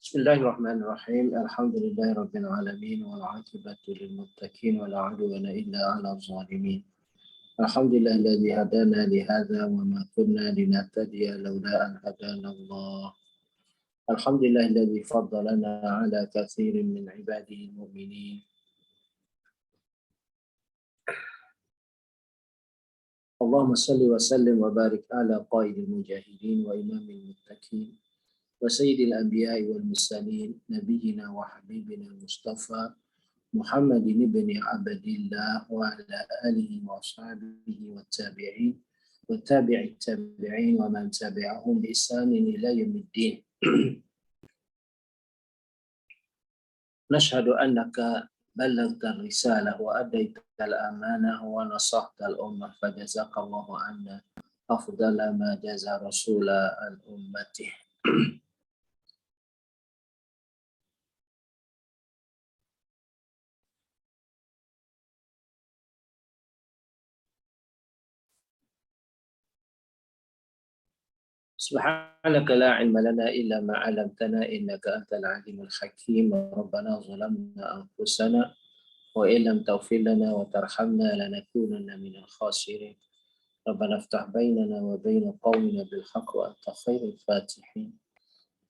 Bismillahirrahmanirrahim. Alhamdulillahirabbil alamin wal 'aqibatu lil muttaqin wa la 'udwana illa 'alal zalimin. Alhamdulillahilladzi hadana li hadza wa ma kunna linahtadiya laula an hadana Allah. Alhamdulillahilladzi faddalana 'ala katsirin min 'ibadihi al-mu'minin. Allahumma salli wa sallim wa barik ala qaidil mujahidin wa imamil muttaqin wa sayyidil anbiya'i wal mursalin nabiyyina wa habibina Mustafa Muhammadin ibn Abdillah wa ala alihi wa ashabihi wa tabi'in wa tabi'i tabi'in wa man tabi'ahum bi ihsanin ila yaumiddin. Nashhadu annaka ballaghta ar-risalah wa addaita al-amanah wa nasahta al-ummah fajazakallahu anna afdala ma jaza rasula al-ummati. Subhanaka la ilma lana illa ma 'allamtana innaka antal alimul hakim. Rabbana zalamna anfusana wa illam taghfir lana wa tarhamna lanakunanna minal khasirin. Rabbana iftah bainana wa baina qaumina bil haqq wa anta khairul fatihin.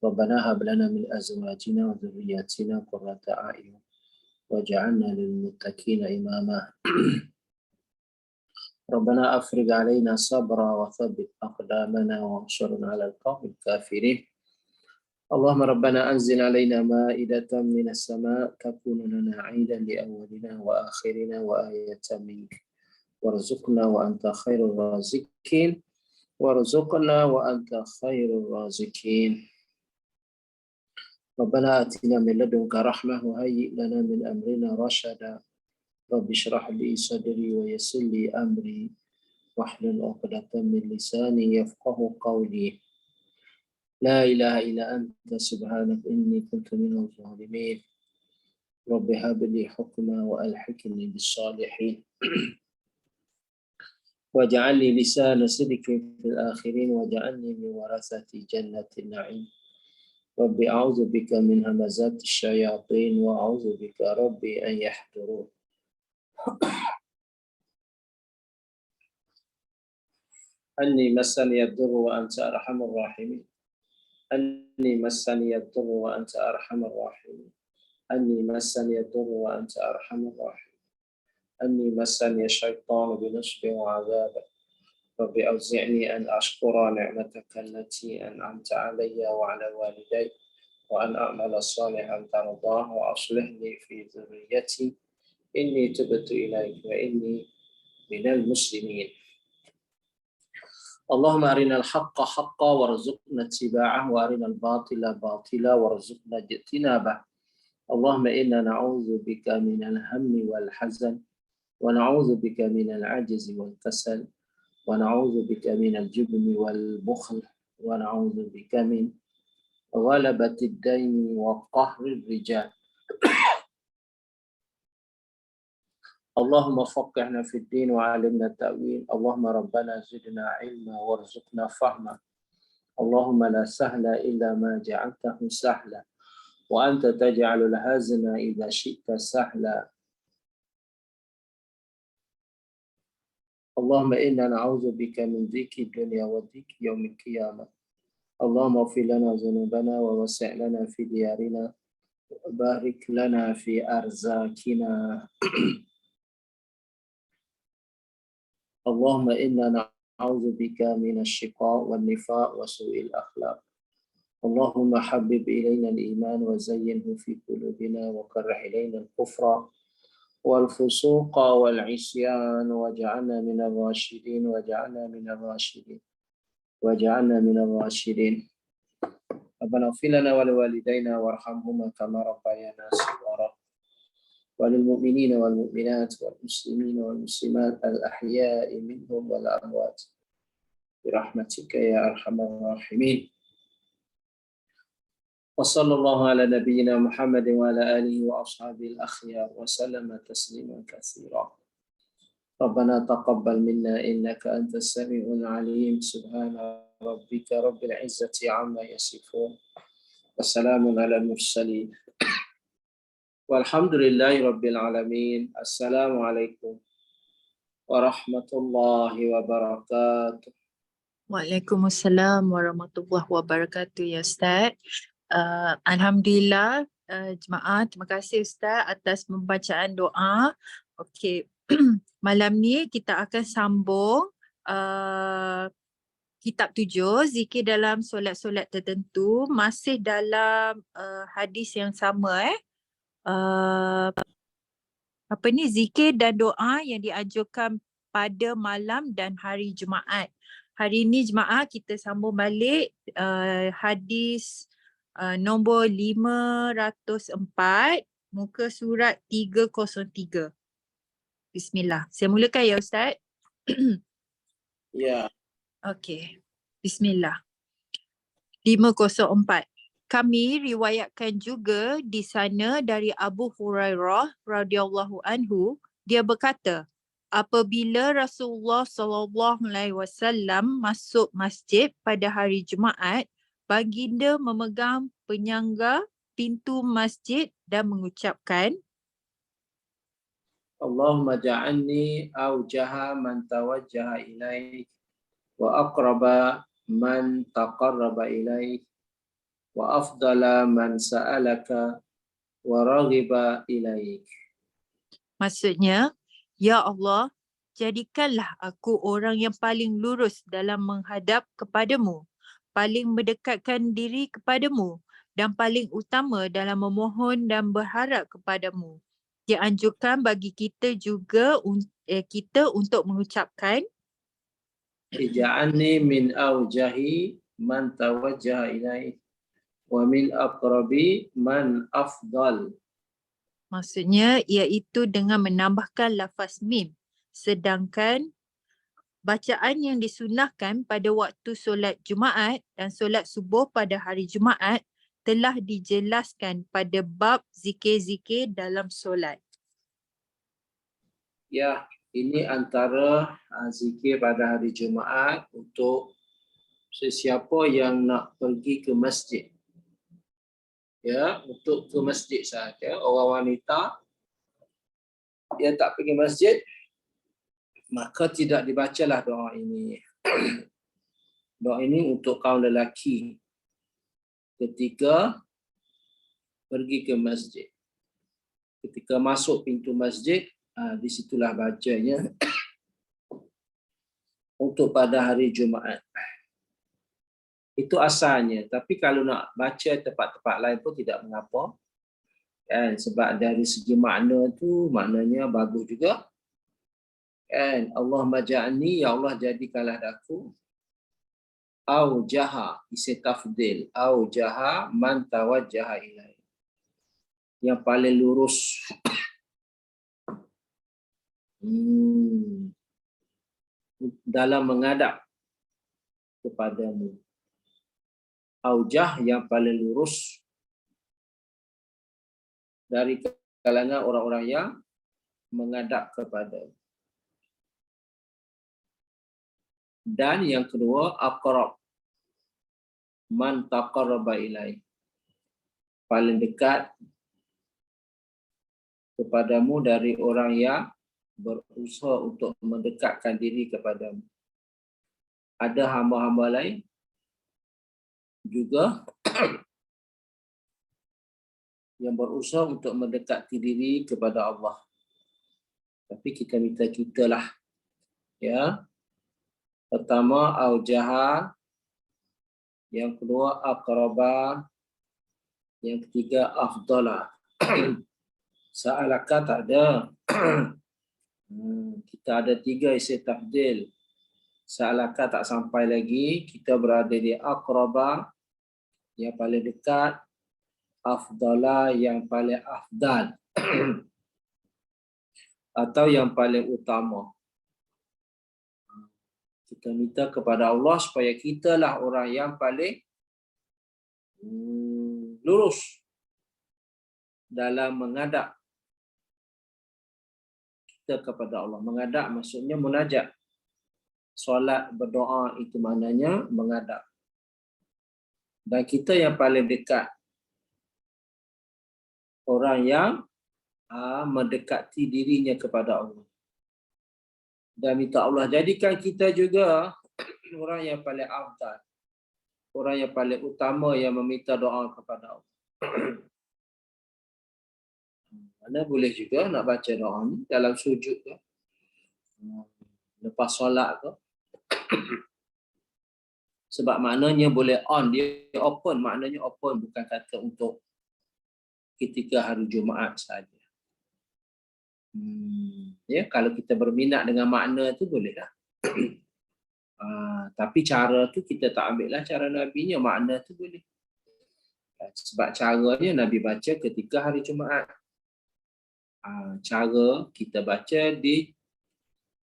Rabbana hab lana min azwajina wa dhurriyyatina qurrata a'yun waj'alna lil muttaqina imama. Rabbana afrigh 'alaina sabra wa thabbit aqdamana wansurna 'alal qaumil kafirin. Allahumma rabbana anzil 'alaina ma'idatan minas sama' takunu lana 'aidan li awwalina wa akhirina wa ayatan mink. Warzuqna wa anta khairur raziqin. Warzuqna wa anta khairur raziqin. Rabbana atina min ladunka rahmah wa hayyi' lana min amrina rashada. Rabbi shrah li sadri wa yassir li amri wahlul 'uqdatam min lisani yafqahu qawli. La ilaha illa anta subhanaka inni kuntu minaz zalimin. Rabbi hab li hukma wa alhiqni bis salihin. Waj'al li lisana sidqin fil akhirin waj'alni min warathati jannatin na'im. Rabbi a'udzu bika min hamazati syayatin wa a'udzu bika rabbi an yahdurun. Anni massani ad-durru wa anta arhamur rahimin. Anni massani ad-durru wa anta arhamur rahimin. Anni massani ad-durru wa anta arhamur rahimin. Anni massani asy-syaitanu binusbin wa 'adzab. Rabbi awzi'ni an ashkura ni'mataka allati an'amta 'alayya wa 'ala walidayya wa an a'mala salihan tardah wa aslih li fi dhurriyyati inni tubtu ilaika wa inni minal muslimin. Allahumma arinal haqqa haqqan warzuqna ittiba'ah wa arinal batila batila warzuqna ijtinabah. Allahumma inna na'udzu bika minal hammi wal hazan wa na'udzu bika minal 'ajzi wal kasal wa na'udzu bika minal jubni wal bukhl wa na'udzu bika min ghalabatid daini wa qahrir rijal. Allahumma faqihna fid din wa 'allimna ta'wil. Allahumma rabbana zidna 'ilma warzuqna fahma. Allahumma la sahla illa ma ja'altahu sahla wa anta taj'alul hazna idza syi'ta sahla. Allahumma inna na'udzu bika min dhikri dunya wa dhikri yaumil qiyamah. Allahumma ighfir lana dhunubana wa wasi' lana fi diyarina wa barik lana fi arzakina. Allahumma inna na'udzu bika minasy syiqa' wan nifaq wa su'il akhlaq. Allahumma habbib ilaina al-iman wa zayyinhu fi qulubina wa karrih ilaina al-kufra wal fusuqa wal 'isyan waj'alna minal rasyidin waj'alna minal rasyidin waj'alna minal rasyidin. Rabbana ighfir lana wa liwalidayna warhamhuma kama rabbayana shighara. وللمؤمنين والمؤمنات والمسلمين والمسلمات الأحياء منهم والأموات برحمتك يا أرحم الراحمين. وصلى الله على نبينا محمد وعلى آله وأصحابه الأخيار وسلم تسليما كثيرا. ربنا تقبل منا إنك أنت السميع العليم. سبحان ربك رب العزة عما يصفون Wassalamu ala mursalin. Walhamdulillahi rabbil alamin. Assalamualaikum warahmatullahi wabarakatuh. Waalaikumsalam warahmatullahi wabarakatuh ya Ustaz. Alhamdulillah, jemaah, terima kasih Ustaz atas pembacaan doa. Okey, malam ni kita akan sambung kitab 7, zikir dalam solat-solat tertentu, masih dalam hadis yang sama zikir dan doa yang dianjurkan pada malam dan hari Jumaat. Hari ini jemaah kita sambung balik hadis nombor 504, muka surat 303. Bismillah. Saya mulakan ya Ustaz. Ya. Okey. Bismillah. 504. Kami riwayatkan juga di sana dari Abu Hurairah radhiyallahu anhu, dia berkata, apabila Rasulullah SAW masuk masjid pada hari Jumaat, baginda memegang penyangga pintu masjid dan mengucapkan, Allahumma ja'alni awjaha man tawajjaha ilaik wa aqraba man taqarraba ilaik wa afdala man sa'alaka wa raghiba ilaik. maksudnya, ya Allah, jadikanlah aku orang yang paling lurus dalam menghadap kepadamu, paling mendekatkan diri kepadamu, dan paling utama dalam memohon dan berharap kepadamu. Dianjurkan bagi kita juga kita untuk mengucapkan, Ija'alni min awjahi man tawajjaha ilaik wa min aqrabi man afdal. maksudnya iaitu dengan menambahkan lafaz mim. Sedangkan bacaan yang disunahkan pada waktu solat Jumaat dan solat subuh pada hari Jumaat telah dijelaskan pada bab zikir-zikir dalam solat. Ya, ini antara zikir pada hari Jumaat untuk sesiapa yang nak pergi ke masjid. Ya, untuk ke masjid saja. Orang wanita yang tak pergi masjid, maka tidak dibacalah doa ini. Doa ini untuk kaum lelaki ketika pergi ke masjid. Ketika masuk pintu masjid, di situlah bacanya untuk pada hari Jumaat. Itu asalnya. Tapi kalau nak baca tempat-tempat lain pun tidak mengapa. Kan? Sebab dari segi makna tu, maknanya bagus juga. Kan? Allahumma ja'alni, ya Allah jadikanlah aku. Au jaha, isi tafdil. Au jaha man tawajjaha ilai. Yang paling lurus. Dalam menghadap kepadamu. Aujah yang paling lurus dari kalangan orang-orang yang menghadap kepada. Dan yang kedua, aqrab man taqarraba ilai. Paling dekat kepadamu dari orang yang berusaha untuk mendekatkan diri kepadamu. Ada hamba-hamba lain juga yang berusaha untuk mendekati diri kepada Allah. Tapi kita minta lah. Ya. Pertama, aujaha. Yang kedua, aqraba. Yang ketiga, afdala. Sa'alaka tak ada. Kita ada 3 isi tafdil. Sa'alaka tak sampai lagi. Kita berada di aqraba, yang paling dekat, afdala yang paling afdal atau yang paling utama. Kita minta kepada Allah supaya kita lah orang yang paling lurus dalam menghadap kita kepada Allah. Menghadap maksudnya munajat. Solat berdoa itu maknanya menghadap. Dan kita yang paling dekat orang yang mendekati dirinya kepada Allah. Dan minta Allah jadikan kita juga orang yang paling afdal, orang yang paling utama yang meminta doa kepada Allah. Anda boleh juga nak baca doa ni dalam sujud ke, lepas solat ke. Sebab maknanya boleh on, dia open, maknanya open, bukan kata untuk ketika hari Jumaat saja. Ya, kalau kita berminat dengan makna tu bolehlah. Tapi cara tu kita tak ambil lah cara Nabi-nya, makna tu boleh. Sebab caranya Nabi baca ketika hari Jumaat. Cara kita baca di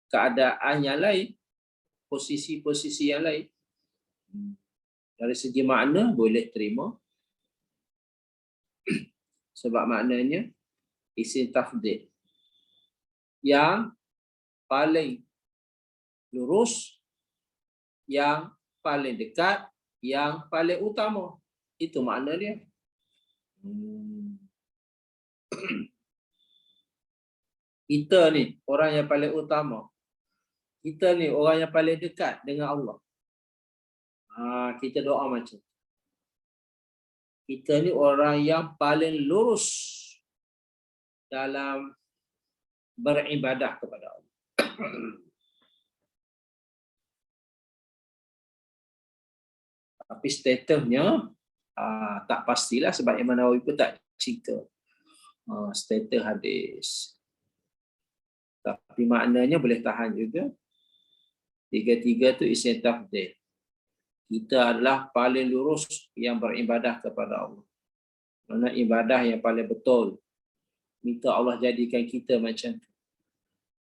keadaan yang lain, posisi-posisi yang lain. Dari segi makna boleh terima. Sebab maknanya isim tafdhil. Yang paling lurus, yang paling dekat, yang paling utama. Itu makna dia. Kita ni orang yang paling utama. Kita ni orang yang paling dekat dengan Allah. Kita doa macam tu. Kita ni orang yang paling lurus dalam beribadah kepada Allah. Tapi statusnya tak pastilah sebab Imam Nawawi pun tak cerita status hadis. Tapi maknanya boleh tahan juga. Tiga-tiga tu isim tafdhil. Kita adalah paling lurus yang beribadah kepada Allah. Mana ibadah yang paling betul. Minta Allah jadikan kita macam tu.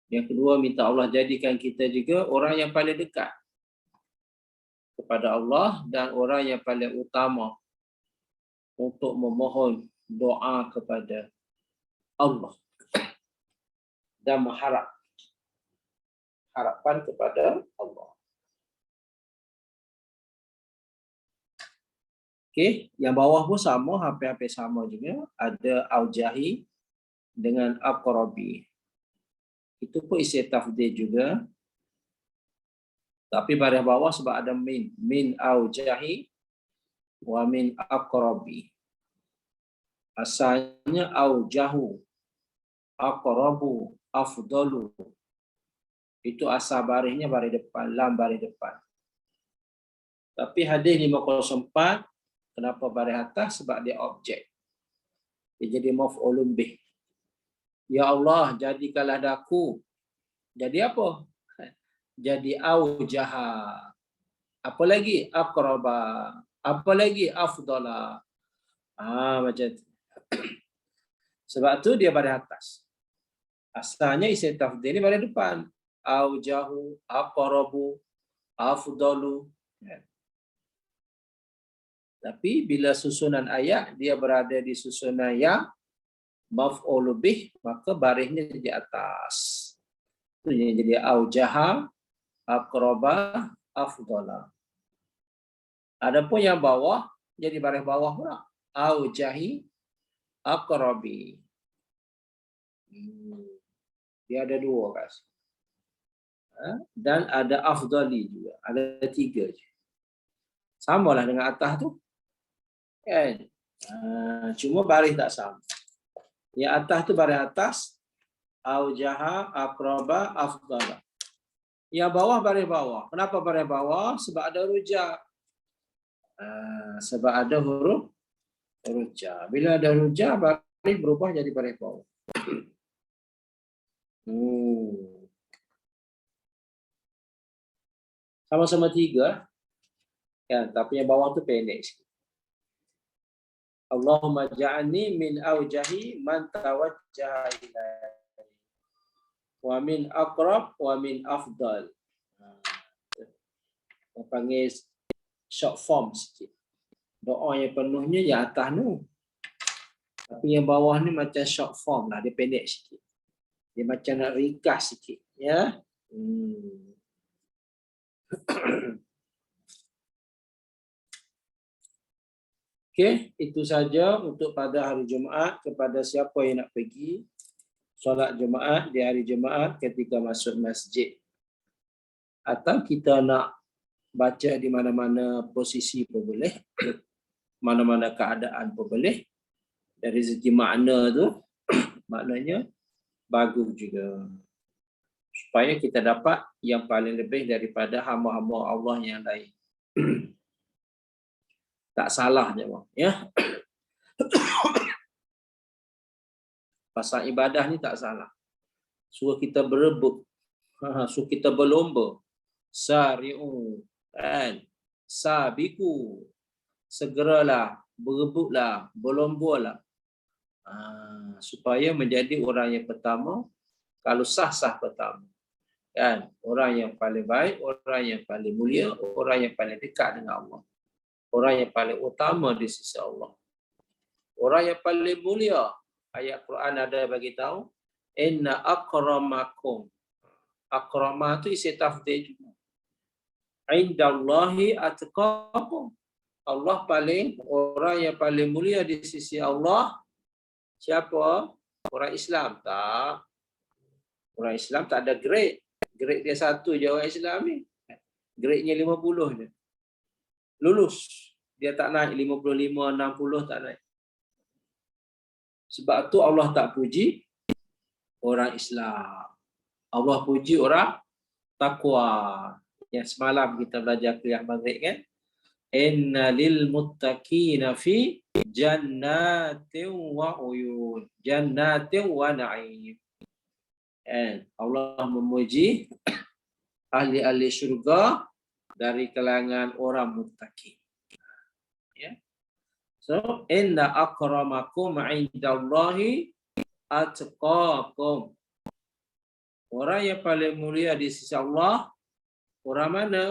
Yang kedua, minta Allah jadikan kita juga orang yang paling dekat kepada Allah dan orang yang paling utama untuk memohon doa kepada Allah dan harapan kepada Allah. Okey, yang bawah pun sama, hampir-hampir sama juga. Ada aujahi dengan aqrabi. Itu pun isim tafdhil juga. Tapi baris bawah sebab ada min aujahi wa min aqrabi. Asalnya aujahu, aqrabu, afdalu. Itu asal barisnya baris depan, lam baris depan. Tapi hadis 504, kenapa baris atas? Sebab dia objek. Dia jadi maf'ulun bih. Ya Allah, jadikanlah daku. Jadi apa? Jadi aujaha. Apa lagi? Aqraba. Apa lagi? Afdala. Macam tu. Sebab tu dia baris atas. Asalnya isim tafdhil ni baris depan. Aujahu, aqrabu, afdalu. Tapi bila susunan ayat dia berada di susunan yang maf'ul bih, maka barisnya di atas. Itu yang jadi aujaha, aqraba, afdala. Adapun yang bawah jadi baris bawah pula. Aujahi, aqrabi. Dia ada dua, guys. Dan ada afdali juga. Ada 3 je. Samalah dengan atas tu. Kan? Cuma baris tak sama. Yang atas tu baris atas. Aujaha, aqraba, afdala. Yang bawah baris bawah. Kenapa baris bawah? Sebab ada rujak. Sebab ada huruf rujak. Bila ada rujak, baris berubah jadi baris bawah. Sama-sama 3. Ya, tapi yang bawah tu pendek sikit. Allahumma ja'alni min aujahi man tawajjaha ilaihi wa min aqrab wa min afdal. Kita panggil short form sikit. Doa yang penuhnya yang atas tu. Tapi yang bawah ni macam short form lah, dia pendek sikit. Dia macam nak ringkas sikit, ya. Okey, itu saja untuk pada hari Jumaat. Kepada siapa yang nak pergi solat Jumaat di hari Jumaat ketika masuk masjid, atau kita nak baca di mana-mana posisi pun boleh, mana-mana keadaan pun boleh. Dari segi makna tu, maknanya bagus juga. Supaya kita dapat yang paling lebih daripada hamba-hamba Allah yang lain. Tak salah je, ya. Pasal ibadah ni tak salah. Suruh kita berebut, suruh kita berlomba. Sari'u, kan? Sabiku, segeralah, berebutlah, berlombalah. Supaya menjadi orang yang pertama, kalau sah-sah pertama. Kan? Orang yang paling baik, orang yang paling mulia, orang yang paling dekat dengan Allah. Orang yang paling utama di sisi Allah. Orang yang paling mulia, ayat Quran ada bagi tahu, inna akramakum. Akrama itu isi tafdil juga. Indallahi atqakum. Allah paling, orang yang paling mulia di sisi Allah, siapa? Orang Islam. Tak. Orang Islam tak ada grade. Grade dia satu je orang Islam ni. Grade-nya 50 je. Lulus. Dia tak naik 55, 60 tak naik. Sebab tu Allah tak puji orang Islam. Allah puji orang takwa. Yang semalam kita belajar qiyam maghrib kan. Inna lil muttaqina fi jannatin wa uyun. Jannatin wa na'im. Allah memuji ahli-ahli syurga dari kalangan orang muttaqin. Ya. So, inna akramakum 'indallahi atqakum. Orang yang paling mulia di sisi Allah, orang mana?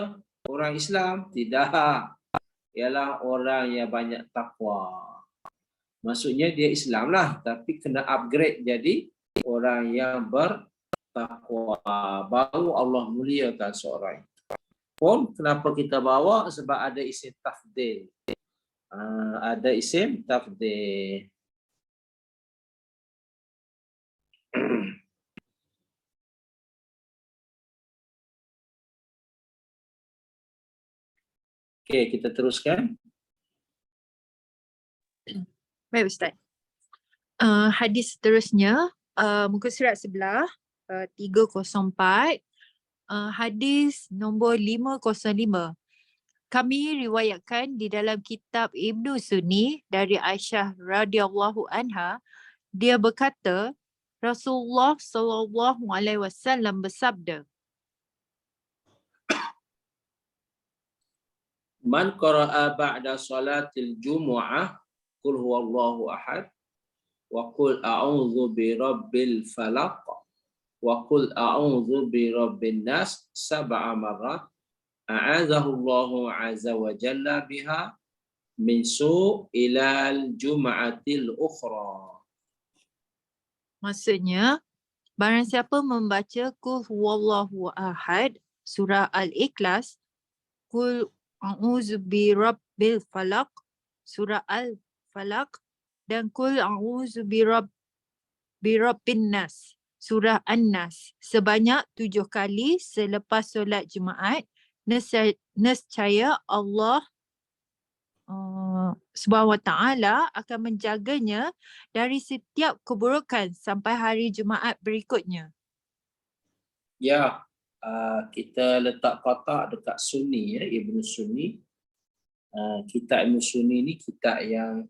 Orang Islam? Tidak. Ialah orang yang banyak takwa. Maksudnya dia Islam lah, tapi kena upgrade jadi orang yang bertakwa. Baru Allah muliakan seorang. Pun kenapa kita bawa? Sebab ada isim tafdil. Ada isim tafdil. Okey, kita teruskan. Baik Ustaz. Hadis seterusnya, muka surat sebelah, 304, hadis nombor 505. Kami riwayatkan di dalam kitab Ibnu Sunni dari Aisyah radhiyallahu anha, dia berkata, Rasulullah sallallahu alaihi wasallam bersabda, Man qara'a ba'da salatil jumu'ah qul huwallahu ahad wa qul a'udzu birabbil falaq wa qul a'udzu birabbin nas sab'a marrat a'adzahullahu 'azza wa jalla biha min su'ilal jum'atil ukhra. maksudnya, barang siapa membaca Qul huwallahu ahad, surah Al-Ikhlas, Qul a'udzu birabbil falaq, surah Al-Falaq, dan Qul a'udzu birabbin nas, surah An-Nas, sebanyak 7 kali selepas solat Jumaat, nescaya Allah Subhanahu wa ta'ala akan menjaganya dari setiap keburukan sampai hari Jumaat berikutnya. Ya, kita letak kotak dekat Sunni, ya, Ibnu Sunni. Kitab Ibnu Sunni ni kitab yang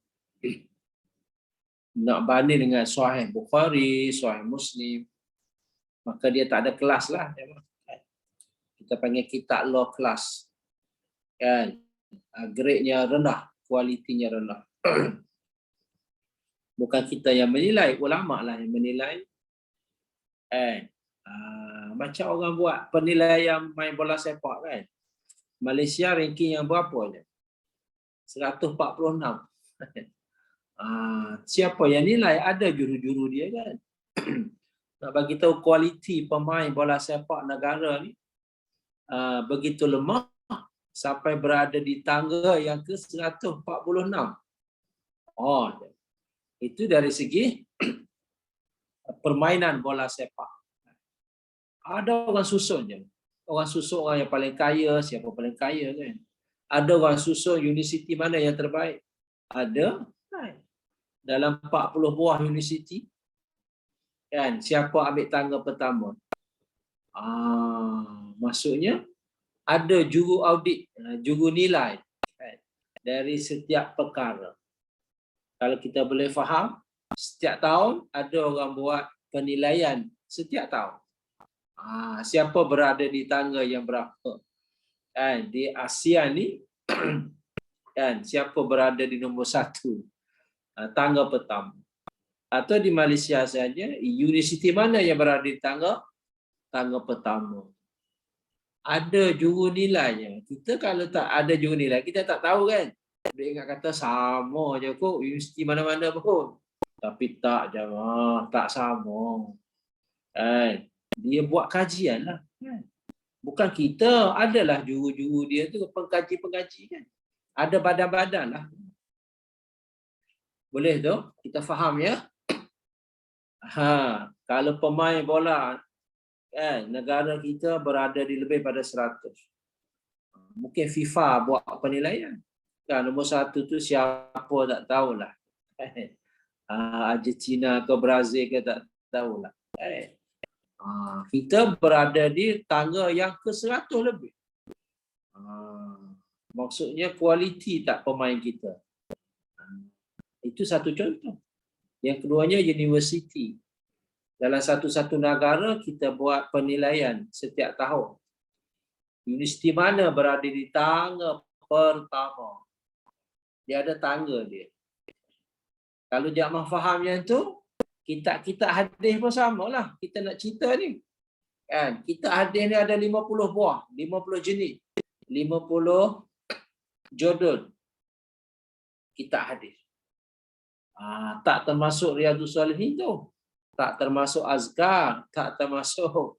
nak banding dengan Sahih Bukhari, Sahih Muslim, maka dia tak ada kelas lah. Kita panggil kitab low class. Kan? Grade-nya rendah, kualitinya rendah. Bukan kita yang menilai, ulama lah yang menilai. Macam orang buat penilaian main bola sepak kan. Malaysia ranking yang berapa je? 146. Siapa yang nilai? Ada juru-juru dia kan. Nak bagi tahu kualiti pemain bola sepak negara ni begitu lemah sampai berada di tangga yang ke 146. Oh, itu dari segi permainan bola sepak. Ada orang susun je. Orang susun orang yang paling kaya, siapa paling kaya kan. Ada orang susun universiti mana yang terbaik. Ada kan. Dalam 40 buah universiti kan, siapa ambil tangga pertama. Maksudnya ada juru audit, juru nilai kan, dari setiap perkara. Kalau kita boleh faham, setiap tahun ada orang buat penilaian setiap tahun. Siapa berada di tangga yang berapa? Di Asia ni, kan, siapa berada di nombor 1? Tangga pertama. Atau di Malaysia saja, universiti mana yang berada di tangga pertama. Ada juru nilainya. Kita kalau tak ada juru nilai, kita tak tahu kan. Dia ingat kata sama je kok, universiti mana-mana pun. Tapi tak jemaah, tak sama. Dia buat kajian lah. Bukan kita, adalah juru-juru dia tu, pengkaji-pengkaji kan. Ada badan-badan lah. Boleh tu? Kita faham ya? Kalau pemain bola, negara kita berada di lebih pada 100. Mungkin FIFA buat penilaian. Kan, nombor 1 tu siapa tak tahulah. Argentina ke Brazil ke tak tahulah. Kita berada di tangga yang ke-100 lebih. Maksudnya kualiti tak pemain kita. Itu satu contoh. Yang keduanya universiti. Dalam satu-satu negara kita buat penilaian setiap tahun. Universiti mana berada di tangga pertama. Dia ada tangga dia. Kalau jamaah faham yang tu, kita hadis pun samalah. Kita nak cerita ni. Kan? Kita hadis ni ada 50 buah, 50 jenis, 50 judul. Kita hadis. Tak termasuk Riyadhus Shalihin tu. Tak termasuk azkar, tak termasuk.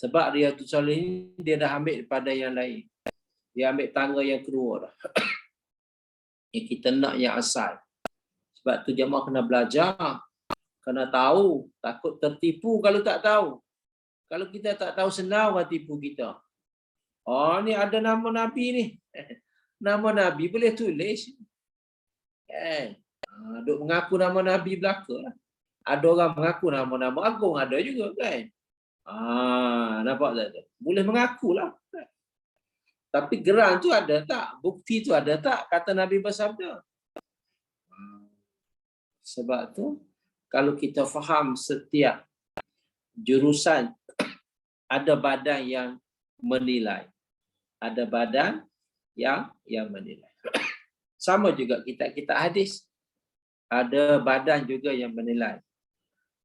Sebab Riyadhus Shalihin dia dah ambil pada yang lain. Dia ambil tangga yang kedua dah. Yang kita nak yang asal. Sebab tu jemaah kena belajar, kena tahu, takut tertipu kalau tak tahu. Kalau kita tak tahu, senang orang tipu kita. Ni ada nama Nabi ni. Nama Nabi boleh tulis. Duk mengaku nama Nabi belaka lah. Ada orang mengaku nama-nama agung, ada juga kan. Nampak tak? Boleh mengaku lah. Tapi geran tu ada tak? Bukti tu ada tak? Kata Nabi bersabda. Sebab tu, kalau kita faham setiap jurusan, ada badan yang menilai. Ada badan yang menilai. Sama juga kita hadis. Ada badan juga yang menilai.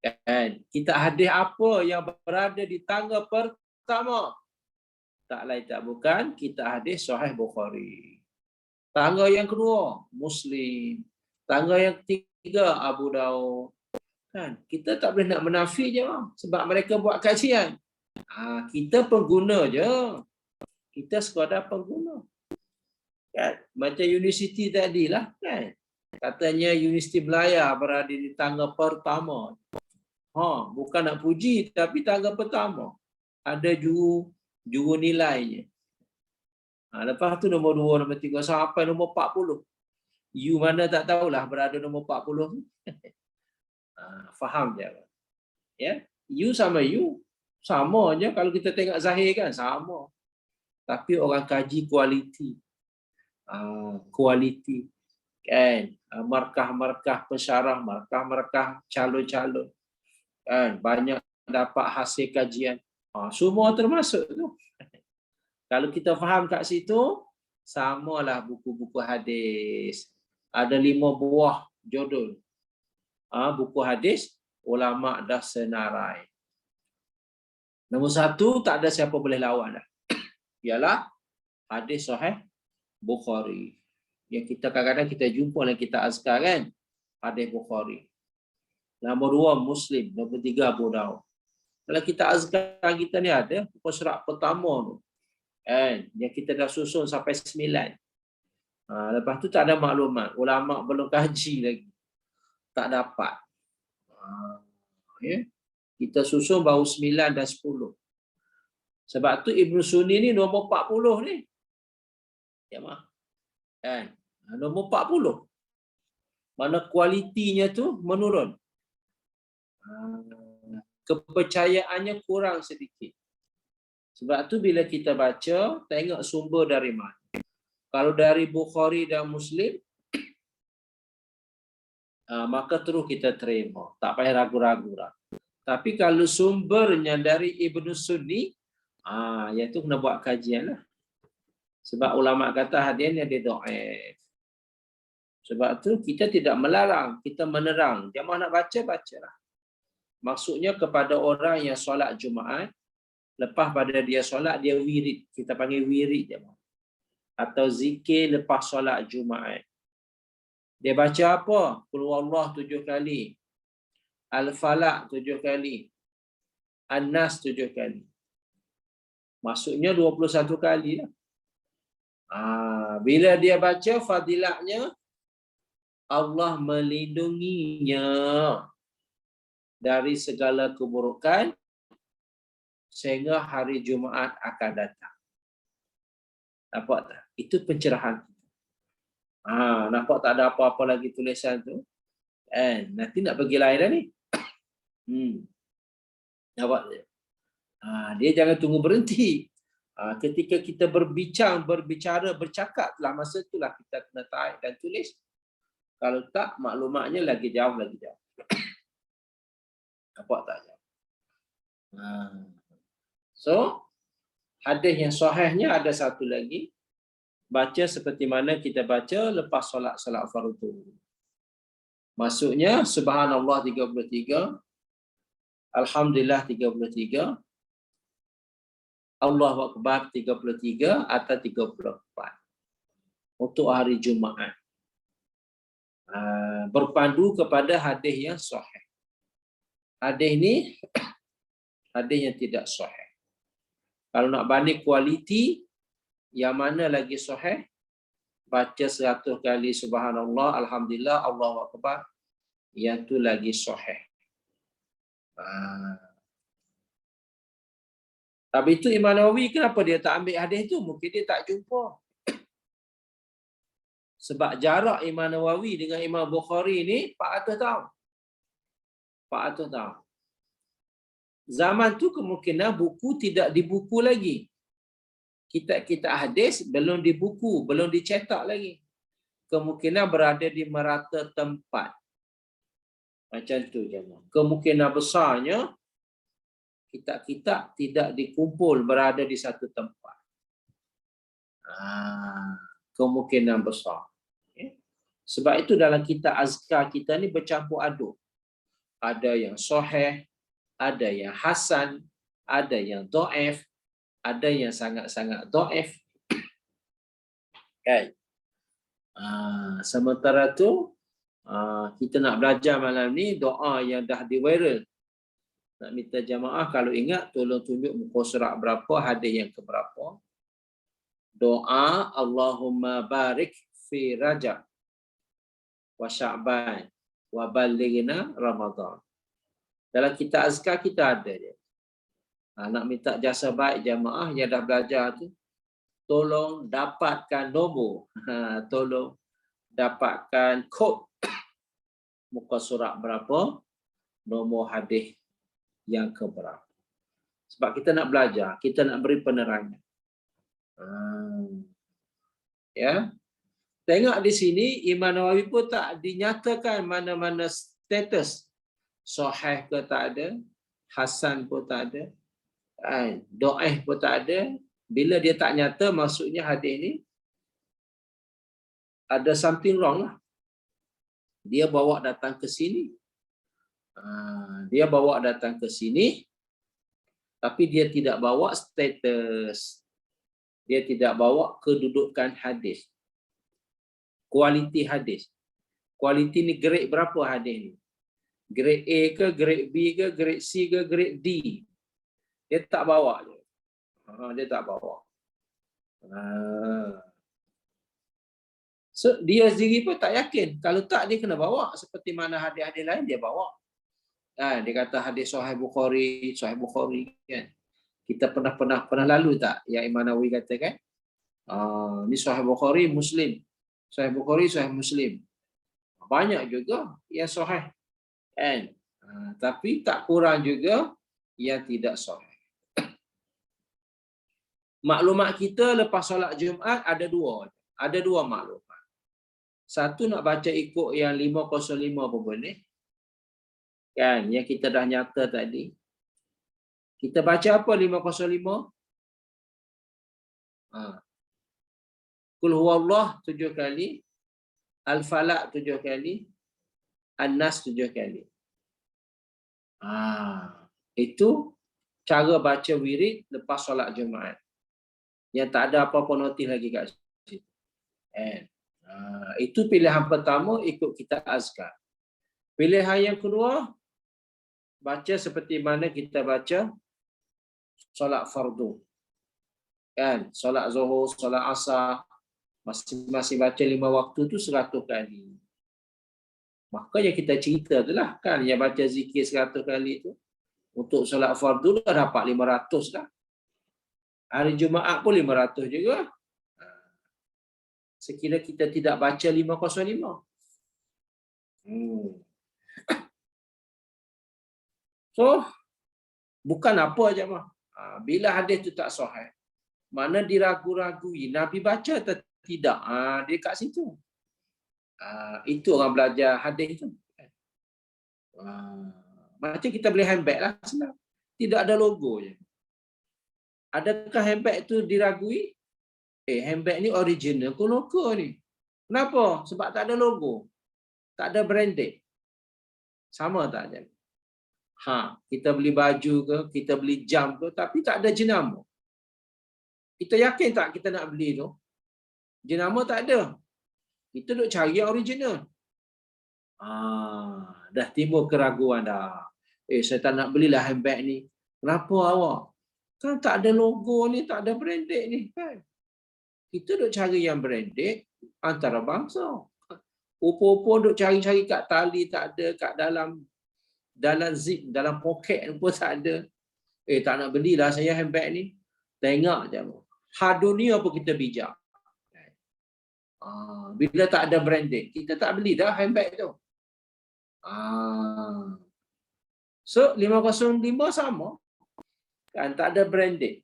Kan? Kita hadis apa yang berada di tangga pertama? Tak lain tak bukan, kita hadis Sahih Bukhari. Tangga yang kedua, Muslim. Tangga yang ketiga, Abu Daud. Kan? Kita tak boleh nak menafi je sebab mereka buat kajian. Kita pengguna je. Kita sekadar pengguna. Kan? Macam universiti tadilah kan. Katanya Universiti Melaya berada di tangga pertama. Bukan nak puji tapi tangga pertama. Ada juru nilainya. Lepas tu nombor 2, nombor 3 sampai nombor 40. You mana tak tahulah berada nombor 40. Faham je. Ya? You sama you. Sama je kalau kita tengok zahir kan sama. Tapi orang kaji kualiti. Kualiti. Kan? Markah-markah pensyarah, markah-markah calon-calon. Kan? Banyak dapat hasil kajian. Semua termasuk tu. Kalau kita faham kat situ, samalah buku-buku hadis. Ada 5 buah judul. Buku hadis, ulama dah senarai. Nombor 1, tak ada siapa boleh lawan dah. Ialah hadis Sahih Bukhari. Yang kita kadang-kadang kita jumpa dalam kita azkar kan. Hadis Bukhari. Nombor 2, Muslim. Nombor 3, Abu Daud. Kalau kita azkar kita ni ada, surat pertama tu. Yang kita dah susun sampai 9. Lepas tu tak ada maklumat. Ulama belum kaji lagi. Tak dapat. Ya. Kita susun baru 9 dan 10. Sebab tu Ibn Sunni ni nombor 40 ni. Ya, kan? Nombor 40. Mana kualitinya tu menurun. Kepercayaannya kurang sedikit. Sebab tu bila kita baca, tengok sumber dari mana. Kalau dari Bukhari dan Muslim, maka terus kita terima. Tak payah ragu-ragu. Tapi kalau sumbernya dari Ibn Sunni, iaitu kena buat kajian lah. Sebab ulama kata hadisnya dia dhaif. Sebab tu kita tidak melarang, kita menerang. Jemaah nak baca, bacalah. Maksudnya kepada orang yang solat Jumaat, lepas pada dia solat, dia wirid. Kita panggil wirid jemaah. Atau zikir lepas solat Jumaat. Dia baca apa? Qul huwallahu 7 kali. Al-Falaq 7 kali. An-Nas 7 kali. Maksudnya 21 kali lah. Bila dia baca fadilatnya, Allah melindunginya dari segala keburukan sehingga hari Jumaat akan datang. Nampak tak? Itu pencerahan. Nampak tak ada apa-apa lagi tulisan tu? Nanti nak pergi lain dah ni. Nampak tak? Dia jangan tunggu berhenti. Ketika kita berbicara, bercakap lah, masa itulah kita kena type dan tulis. Kalau tak, maklumatnya lagi jauh. Nampak tak? So, hadis yang sahihnya ada satu lagi. Baca seperti mana kita baca lepas solat fardu. Maksudnya, subhanallah 33, alhamdulillah 33, Allahu Akbar 33 atau 34. Untuk hari Jumaat. Berpandu kepada hadis yang sahih. Hadis ni, hadis yang tidak sahih. Kalau nak banding kualiti, yang mana lagi sahih? Baca 100 kali subhanallah, alhamdulillah, Allahu Akbar. Yang tu lagi sahih. Tapi itu Imam Nawawi kenapa dia tak ambil hadis tu? Mungkin dia tak jumpa. Sebab jarak Imam Nawawi dengan Imam Bukhari ni 400 tahun. 400 tahun. Zaman tu kemungkinan buku tidak dibuku lagi. Kitab-kitab hadis belum dibuku, belum dicetak lagi. Kemungkinan berada di merata tempat. Macam tu je. Kemungkinan besarnya kitab-kitab tidak dikumpul berada di satu tempat. Kemungkinan besar. Sebab itu dalam kitab azkar kita ni bercampur aduk. Ada yang sahih, ada yang hasan, ada yang dhaif, ada yang sangat-sangat dhaif. Kan? Sementara tu kita nak belajar malam ni doa yang dah di-viral. Nak minta jamaah kalau ingat tolong tunjuk muka surat berapa, hadis yang keberapa. Doa Allahumma barik fi Rajab wa Sya'ban wa ballighna Ramadan. Dalam kitab azkar kita ada dia. Nak minta jasa baik jamaah yang dah belajar tu, tolong dapatkan nombor, tolong dapatkan kod muka surat berapa, nombor hadis yang keberapa. Sebab kita nak belajar, kita nak beri penerangan. Ya. Tengok di sini Imam Nawawi pun tak dinyatakan mana-mana status. Sahih ke tak ada, hasan pun tak ada, dhaif pun tak ada. Bila dia tak nyata, maksudnya hadis ni ada something wrong lah. Dia bawa datang ke sini. Dia bawa datang ke sini, tapi dia tidak bawa status. Dia tidak bawa kedudukan hadis. Kualiti hadis. Kualiti ni grade berapa hadis ni? Grade A ke, grade B ke, grade C ke, grade D. Dia tak bawa. Dia tak bawa. So, dia sendiri pun tak yakin. Kalau tak, dia kena bawa. Seperti mana hadis-hadis lain, dia bawa. Dia kata hadis Sahih Bukhari kan. Kita pernah lalu tak yang Imam Nawawi kata kan? Ni Sahih Bukhari, Muslim. Sahih Bukhari, Sahih Muslim. Banyak juga yang sahih kan. Tapi tak kurang juga yang tidak sahih. Maklumat kita lepas solat Jumaat ada dua. Ada dua maklumat. Satu nak baca ikut yang 505 pun boleh. Kan, yang kita dah nyata tadi. Kita baca apa 505? Qul huwallah 7 kali. Al-Falaq 7 kali. An-Nas 7 kali. Itu cara baca wirid lepas solat Jumaat. Yang tak ada apa-apa notis lagi kat situ. Itu pilihan pertama, ikut kitab azkar. Pilihan yang kedua, baca seperti mana kita baca solat fardu. Kan, solat zuhur, solat asar, masing-masing baca 5 waktu tu 100 kali. Maka yang kita cerita tu lah, kan, yang baca zikir 100 kali tu. Untuk solat fardu dah dapat 500 dah. Hari Jumaat pun 500 juga. Sekira kita tidak baca 505. So, bukan apa aja mah. Bila hadis tu tak sahih, mana diragu-ragui Nabi baca atau tidak, dia kat situ. Itu orang belajar hadis tu. Macam kita beli handbag lah, senang. Tidak ada logo je. Adakah handbag tu diragui? Handbag ni original ke logo ni? Kenapa? Sebab tak ada logo. Tak ada branded. Sama tak je? Kita beli baju ke, kita beli jam ke, tapi tak ada jenama. Kita yakin tak kita nak beli tu? Jenama tak ada. Kita duk cari yang original. Dah timbul keraguan dah. Saya tak nak belilah handbag ni. Kenapa awak? Kan tak ada logo ni, tak ada branded ni kan. Kita duk cari yang branded antarabangsa. Upo-upo duk cari-cari kat tali tak ada, kat dalam zip, dalam poket pun tak ada. Tak nak belilah saya handbag ni. Tengok je. Dunia pun kita bijak. Bila tak ada branded, kita tak beli dah handbag tu. So 505 sama. Kan tak ada branded.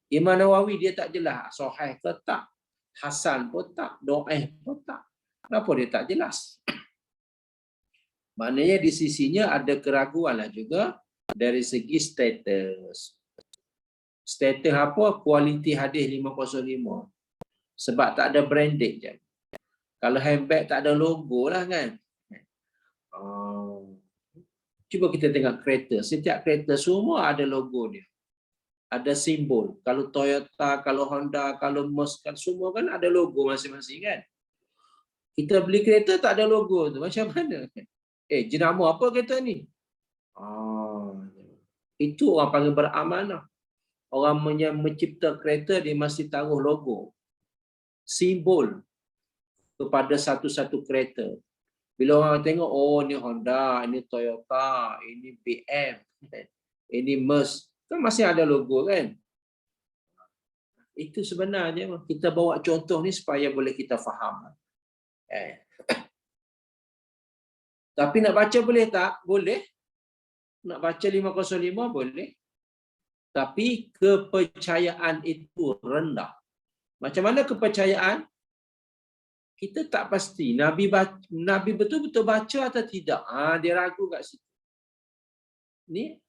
Imam Nawawi dia tak jelas sahih ke tak, hasan pun tak, dhaif pun tak. Kenapa dia tak jelas? Maknanya di sisinya ada keraguan lah juga dari segi status. Status apa? Kualiti hadis 505. Sebab tak ada branded je. Kalau handbag tak ada logo lah kan. Cuba kita tengok kereta. Setiap kereta semua ada logo dia. Ada simbol. Kalau Toyota, kalau Honda, kalau Mercedes, kan semua kan ada logo masing-masing kan. Kita beli kereta tak ada logo tu. Macam mana? Jenama apa kereta ni? Itu orang panggil beramanah. Orang yang mencipta kereta dia mesti taruh logo. Simbol kepada satu-satu kereta. Bila orang tengok, ni Honda, ini Toyota, ini BM, ini Mercedes, kan masih ada logo kan? Itu sebenarnya kita bawa contoh ni supaya boleh kita faham. Tapi nak baca boleh tak? Boleh. Nak baca 505 boleh. Tapi kepercayaan itu rendah. Macam mana kepercayaan? Kita tak pasti Nabi betul-betul baca atau tidak. Dia ragu kat situ. Ni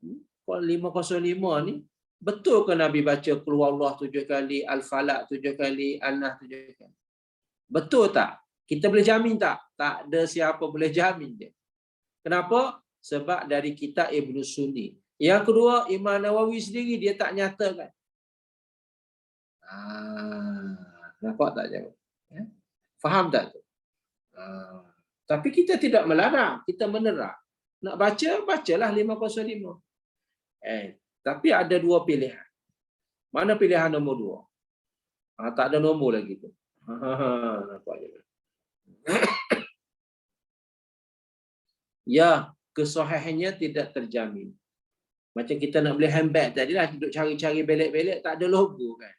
505 ni betul ke Nabi baca Qul huwallah 7 kali, Al-Falaq 7 kali, An-Nas 7 kali? Betul tak? Kita boleh jamin tak? Tak ada siapa boleh jamin dia. Kenapa? Sebab dari kitab Ibn Sunni. Yang kedua, Imam Nawawi sendiri dia tak nyatakan. Nampak tak jawab? Faham tak tu? Tapi kita tidak melarang, kita menerang. Nak baca, bacalah 505. Tapi ada dua pilihan. Mana pilihan nombor 2? Tak ada nombor lagi tu. Nampak je. Ya, kesahihannya tidak terjamin. Macam kita nak beli handbag tadilah, duduk cari-cari belik-belik, tak ada logo kan.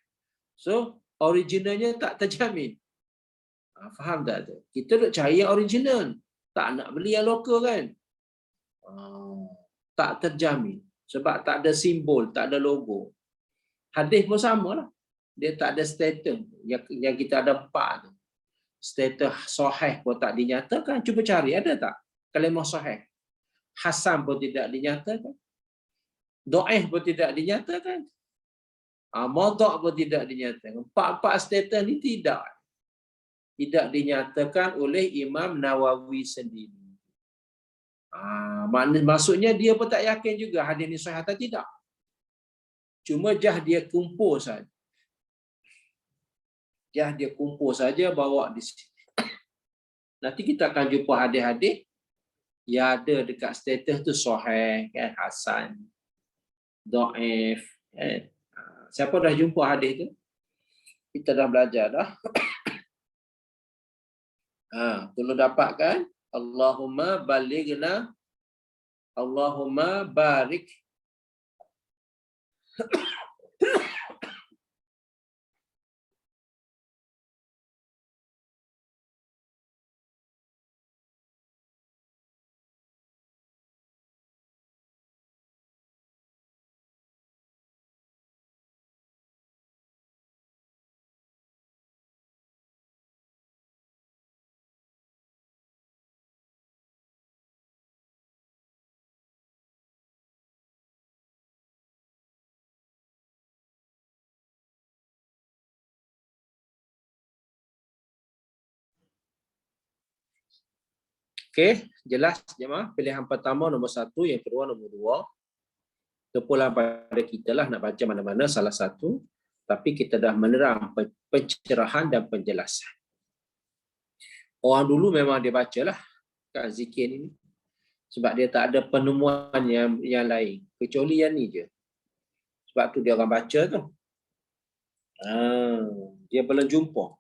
So, originalnya tak terjamin. Faham tak tu? Kita duduk cari yang original. Tak nak beli yang lokal kan. Tak terjamin. Sebab tak ada simbol, tak ada logo. Hadis pun sama lah. Dia tak ada status. Yang kita ada 4 tu. Status sahih pun tak dinyatakan. Cuba cari, ada tak? Kalimah sahih. Hasan pun tidak dinyatakan. Dhaif pun tidak dinyatakan. Mawdu' pun tidak dinyatakan. 4 status ni tidak dinyatakan oleh Imam Nawawi sendiri. Maksudnya dia pun tak yakin juga hadis ni sahih atau tidak. Cuma dia kumpul saja. Dia kumpul saja bawa di sini. Nanti kita akan jumpa hadis-hadis yang ada dekat status tu sahih, kan, hasan, dhaif, kan. Siapa dah jumpa hadis tu? Kita dah belajar dah. Tolong dapatkan. Allahumma balighna, Allahumma barik. Okey, jelas jemaah. Pilihan pertama nombor 1, yang kedua nombor 2. Kepulangan pada kita lah nak baca mana-mana salah satu. Tapi kita dah menerang pencerahan dan penjelasan. Orang dulu memang dia bacalah kat zikir ni. Sebab dia tak ada penemuan yang lain. Kecuali yang ni je. Sebab tu dia orang baca tu. Dia belum jumpa.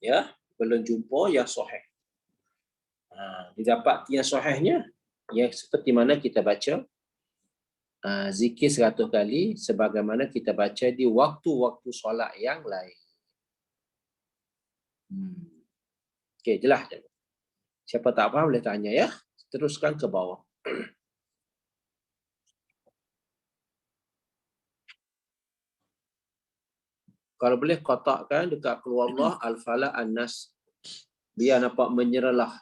Ya, belum jumpa yang sahih. Dia dapat yang sahihnya, yang seperti mana kita baca zikir 100 kali sebagaimana kita baca di waktu-waktu solat yang lain. Okey, jelas. Siapa tak faham boleh tanya ya. Teruskan ke bawah. Kalau boleh kotakkan dekat Qul Allah, Al-Falaq, An-Nas. Biar nampak menyerlah.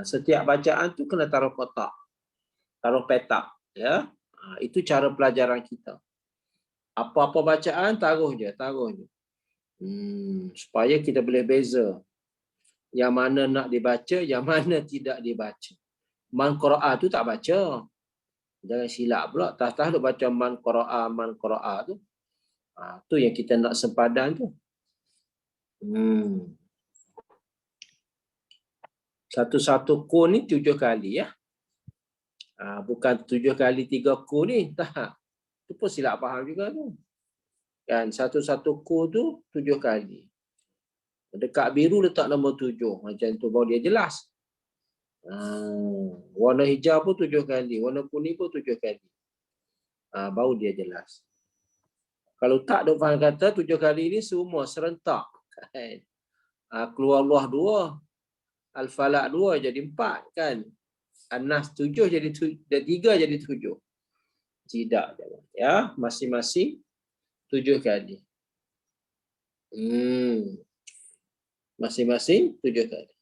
Setiap bacaan tu kena taruh kotak. Taruh petak. Ya. Itu cara pelajaran kita. Apa-apa bacaan, taruh je. Supaya kita boleh beza. Yang mana nak dibaca, yang mana tidak dibaca. Man qara'a tu tak baca. Jangan silap pula. Tak duk baca man qara'a tu. Tu yang kita nak sempadan tu. Satu-satu kun ni 7 kali ya. Bukan 7 kali 3 kun ni. Tak. Tu pun silap faham juga tu. Kan satu-satu kun tu 7 kali. Dekat biru letak nombor 7. Macam tu baru dia jelas. Warna hijau pun 7 kali. Warna kuning pun 7 kali. Baru dia jelas. Kalau tak duk faham kata 7 kali ni semua serentak. Kan? Keluar Allah 2. Al-Falaq 2 jadi 4 kan. An-Nas 7 jadi 3 jadi 7. Tidak. Ya, masing-masing 7 kali. Masing-masing 7 kali.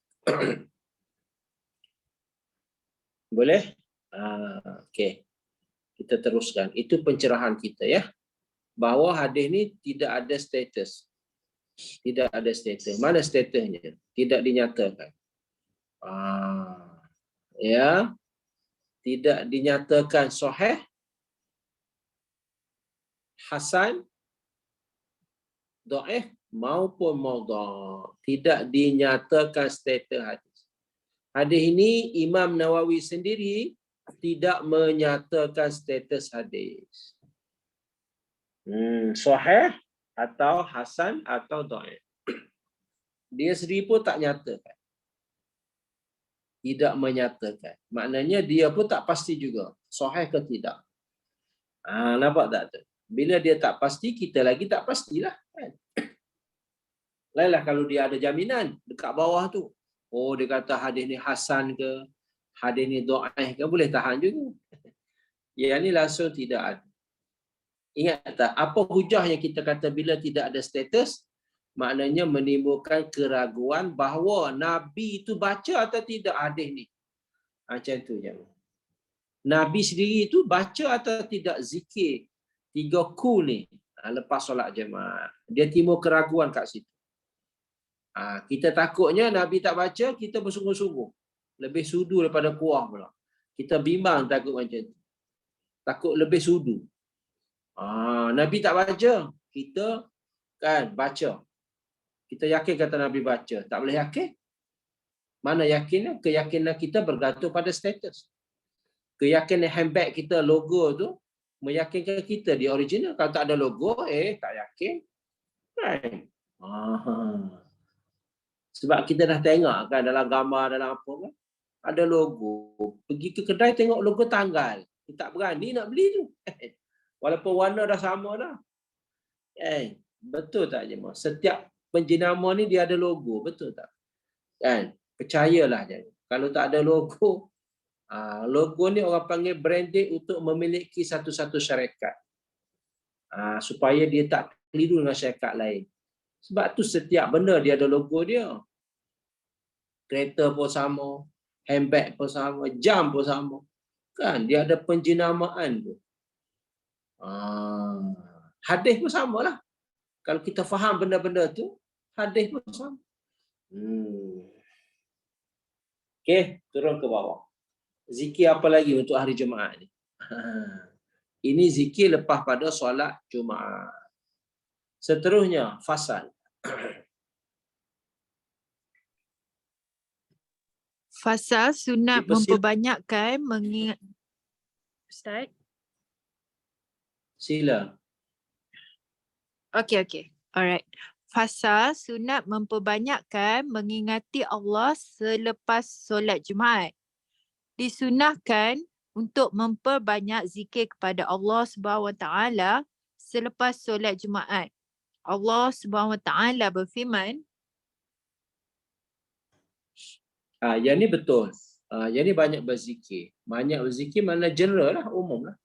Boleh? Okey. Kita teruskan. Itu pencerahan kita ya. Bahawa hadis ni tidak ada status. Tidak ada status. Mana statusnya? Tidak dinyatakan. Ya. Tidak dinyatakan sahih, hasan, dhaif maupun maudhu'. Tidak dinyatakan status hadis. Hadis ini Imam Nawawi sendiri tidak menyatakan status hadis. Sahih, atau hasan atau dhaif. Dia sendiri pun tak nyatakan. Tidak menyatakan. Maknanya dia pun tak pasti juga. Sahih ke tidak. Nampak tak tu? Bila dia tak pasti, kita lagi tak pastilah. Kan? Lainlah kalau dia ada jaminan dekat bawah tu. Oh, dia kata hadis ni hasan ke, hadis ni dhaif ke, boleh tahan juga. Yang ni langsung tidak ada. Ingat tak, apa hujahnya kita kata bila tidak ada status? Maknanya menimbulkan keraguan bahawa Nabi itu baca atau tidak hadis ni. Macam tu je. Nabi sendiri itu baca atau tidak zikir 3 ku ni lepas solat jemaah. Dia timbul keraguan kat situ. Kita takutnya Nabi tak baca, kita bersungguh-sungguh. Lebih sudu daripada kuah pula. Kita bimbang takut macam tu. Takut lebih sudu. Nabi tak baca, kita kan baca. Kita yakin kata Nabi baca. Tak boleh yakin. Mana yakinnya? Keyakinan kita bergantung pada status. Keyakinan handbag kita, logo tu, meyakinkan kita di original. Kalau tak ada logo, tak yakin. Kan? Sebab kita dah tengok kan dalam gambar, dalam apa kan. Ada logo. Pergi ke kedai tengok logo tanggal. Kita tak berani nak beli tu. Walaupun warna dah sama dah. Betul tak jemaah? Setiap penjenama ni dia ada logo. Betul tak? Kan? Percayalah je. Kalau tak ada logo, logo ni orang panggil branded untuk memiliki satu-satu syarikat. Supaya dia tak keliru dengan syarikat lain. Sebab tu setiap benda dia ada logo dia. Kereta pun sama, handbag pun sama, jam pun sama. Kan? Dia ada penjenamaan tu. Hadis pun samalah. Kalau kita faham benda-benda tu, hadis pun sama. Okey, turun ke bawah. Zikir apa lagi untuk hari Jumaat ni? Ini zikir lepas pada solat Jumaat. Seterusnya, fasal. Fasal sunat Dipersil- memperbanyakkan mengingat. Ustaz? Sila. Okey. Alright. Fasal sunat memperbanyakkan mengingati Allah selepas solat Jumaat. Disunahkan untuk memperbanyak zikir kepada Allah SWT selepas solat Jumaat. Allah SWT berfirman, Yang ni betul. Yang ni banyak berzikir. Banyak berzikir mana general lah, umum lah.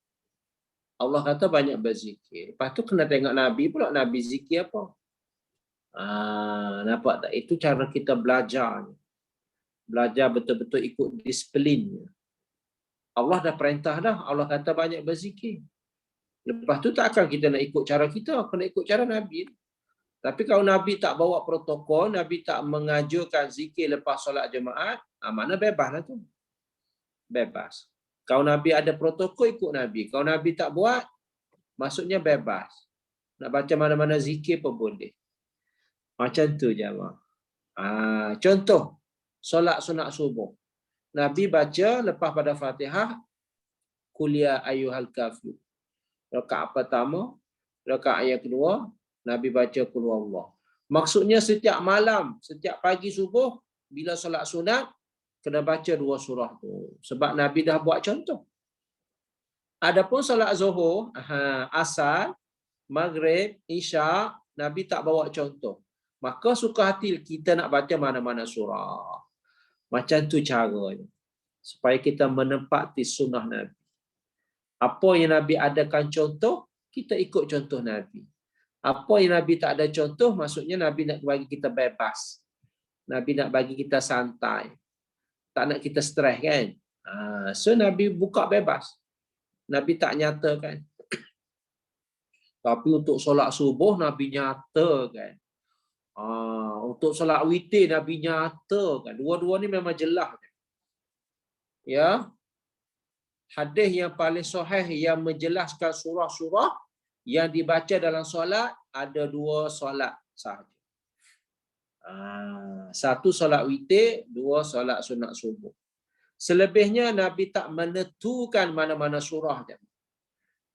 Allah kata banyak berzikir. Lepas tu kena tengok Nabi pula, Nabi zikir apa. Nampak tak? Itu cara kita belajar. Belajar betul-betul ikut disiplinnya. Allah dah perintah dah. Allah kata banyak berzikir. Lepas tu takkan kita nak ikut cara kita. Kena ikut cara Nabi. Tapi kalau Nabi tak bawa protokol, Nabi tak mengajarkan zikir lepas solat Jumaat, mana bebas lah tu. Bebas. Kalau Nabi ada protokol, ikut Nabi. Kalau Nabi tak buat, maksudnya bebas. Nak baca mana-mana zikir pun boleh. Macam tu je. Contoh, solat sunat subuh. Nabi baca lepas pada Fatihah, Qul ya ayyuhal kafirun. Rakaat pertama, rakaat yang kedua, Nabi baca Qul huwallah. Maksudnya setiap malam, setiap pagi subuh, bila solat sunat, kena baca 2 surah tu. Sebab Nabi dah buat contoh. Adapun solat zuhur, asar, maghrib, isyak, Nabi tak bawa contoh. Maka suka hati kita nak baca mana-mana surah. Macam tu caranya. Supaya kita menempati sunnah Nabi. Apa yang Nabi adakan contoh, kita ikut contoh Nabi. Apa yang Nabi tak ada contoh, maksudnya Nabi nak bagi kita bebas. Nabi nak bagi kita santai. Tak nak kita stres kan. So Nabi buka bebas. Nabi tak nyatakan. Tapi untuk solat subuh, Nabi nyatakan. Untuk solat witir, Nabi nyatakan. Dua-dua ni memang jelas. Ya. Hadis yang paling sahih yang menjelaskan surah-surah yang dibaca dalam solat, ada 2 solat sahaja. 1 solat witir, 2 solat sunat subuh. Selebihnya Nabi tak menentukan mana-mana surah je.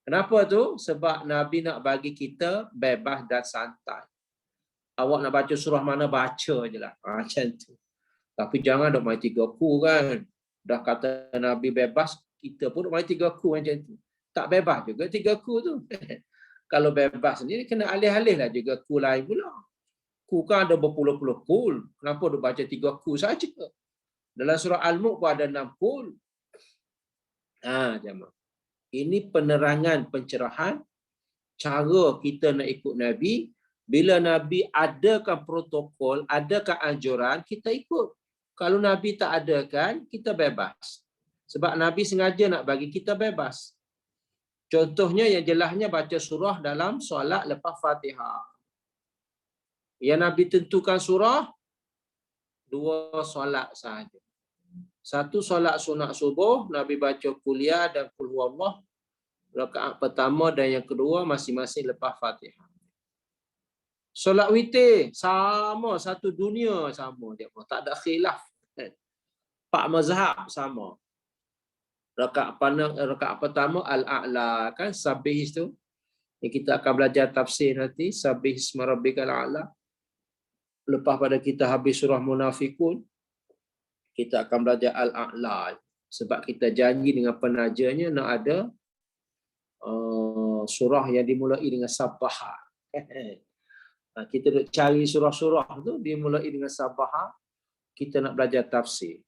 Kenapa tu? Sebab Nabi nak bagi kita bebas dan santai. Awak nak baca surah mana, baca je lah. Macam tu. Tapi jangan dok main 3 ku kan. Dah kata Nabi bebas, kita pun dok main 3 ku macam tu. Tak bebas juga 3 ku tu. Kalau bebas ni kena alih-alih lah juga ku lain pula. Ku kan ada berpuluh-puluh kul. Kenapa dok baca 3 ku saja? Dalam surah Al-Mulk pun ada 6 kul. Jemaah. Ini penerangan, pencerahan cara kita nak ikut Nabi. Bila Nabi adakan protokol, adakan anjuran, kita ikut. Kalau Nabi tak adakan, kita bebas. Sebab Nabi sengaja nak bagi kita bebas. Contohnya yang jelasnya baca surah dalam solat lepas Fatihah. Yang Nabi tentukan surah, 2 solat sahaja. Satu solat sunat subuh, Nabi baca kuliah dan qul huwallah. Rakaat pertama dan yang kedua masing-masing lepas Fatihah. Solat witir sama, satu dunia sama dia pun, tak ada khilaf. 4 mazhab sama. Rakaat pertama al-a'la kan, sabih tu. Yang kita akan belajar tafsir nanti, sabih isma rabbikal a'la. Lepas pada kita habis surah Munafikun, kita akan belajar al-a'la. Sebab kita janji dengan penajanya nak ada surah yang dimulai dengan sabbah. Kita nak cari surah-surah tu dimulai dengan sabbah. Kita nak belajar tafsir.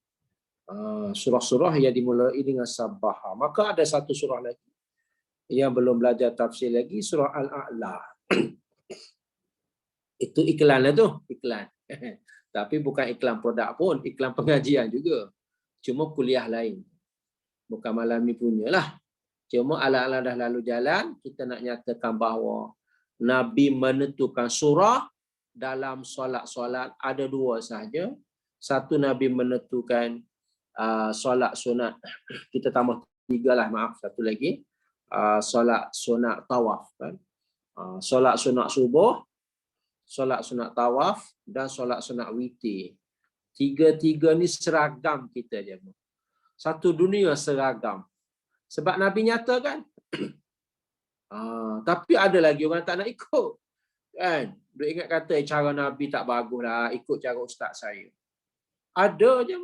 Surah-surah yang dimulai dengan sabbah. Maka ada satu surah lagi yang belum belajar tafsir lagi, surah Al-A'la. Itu iklan lah tu, iklan. Tapi bukan iklan produk pun, iklan pengajian juga. Cuma kuliah lain. Bukan malam ni punya lah. Cuma ala-ala dah lalu jalan, kita nak nyatakan bahawa Nabi menentukan surah dalam solat-solat ada 2 sahaja. Satu, Nabi menentukan solat sunat. Kita tambah 3 lah, maaf, satu lagi. Solat sunat tawaf. Kan? Solat sunat subuh, solat sunat tawaf dan solat sunat witir. 3-3 ni seragam kita je. Satu dunia seragam. Sebab Nabi nyatakan. Tapi ada lagi orang tak nak ikut. Kan? Dia ingat kata cara Nabi tak bagus lah, ikut cara ustaz saya. Ada je.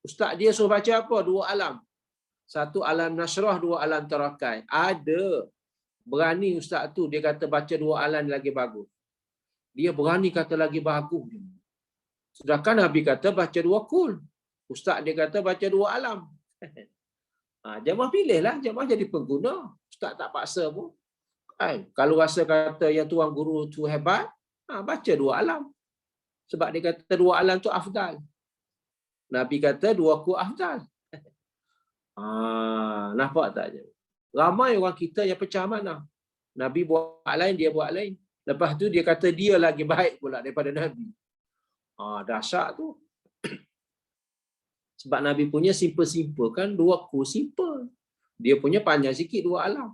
Ustaz dia suruh baca apa? 2 alam. 1 alam nasrah, 2 alam tarakai. Ada. Berani ustaz tu, dia kata baca 2 alam lagi bagus. Dia berani kata lagi bagus. Sedangkan Nabi kata baca 2 kul. Ustaz dia kata baca 2 alam. Jemaah pilihlah, jemaah jadi pengguna. Ustaz tak paksa pun. Kalau rasa kata yang tuan guru tu hebat, baca 2 alam. Sebab dia kata 2 alam tu afdal. Nabi kata 2 kul afdal. Nampak tak je? Ramai orang kita yang pecah mana. Nabi buat lain, dia buat lain. Lepas tu dia kata dia lagi baik pula daripada Nabi. Dahsyat tu. Sebab Nabi punya simple-simple kan, 2 kul simple. Dia punya panjang sikit 2 alam.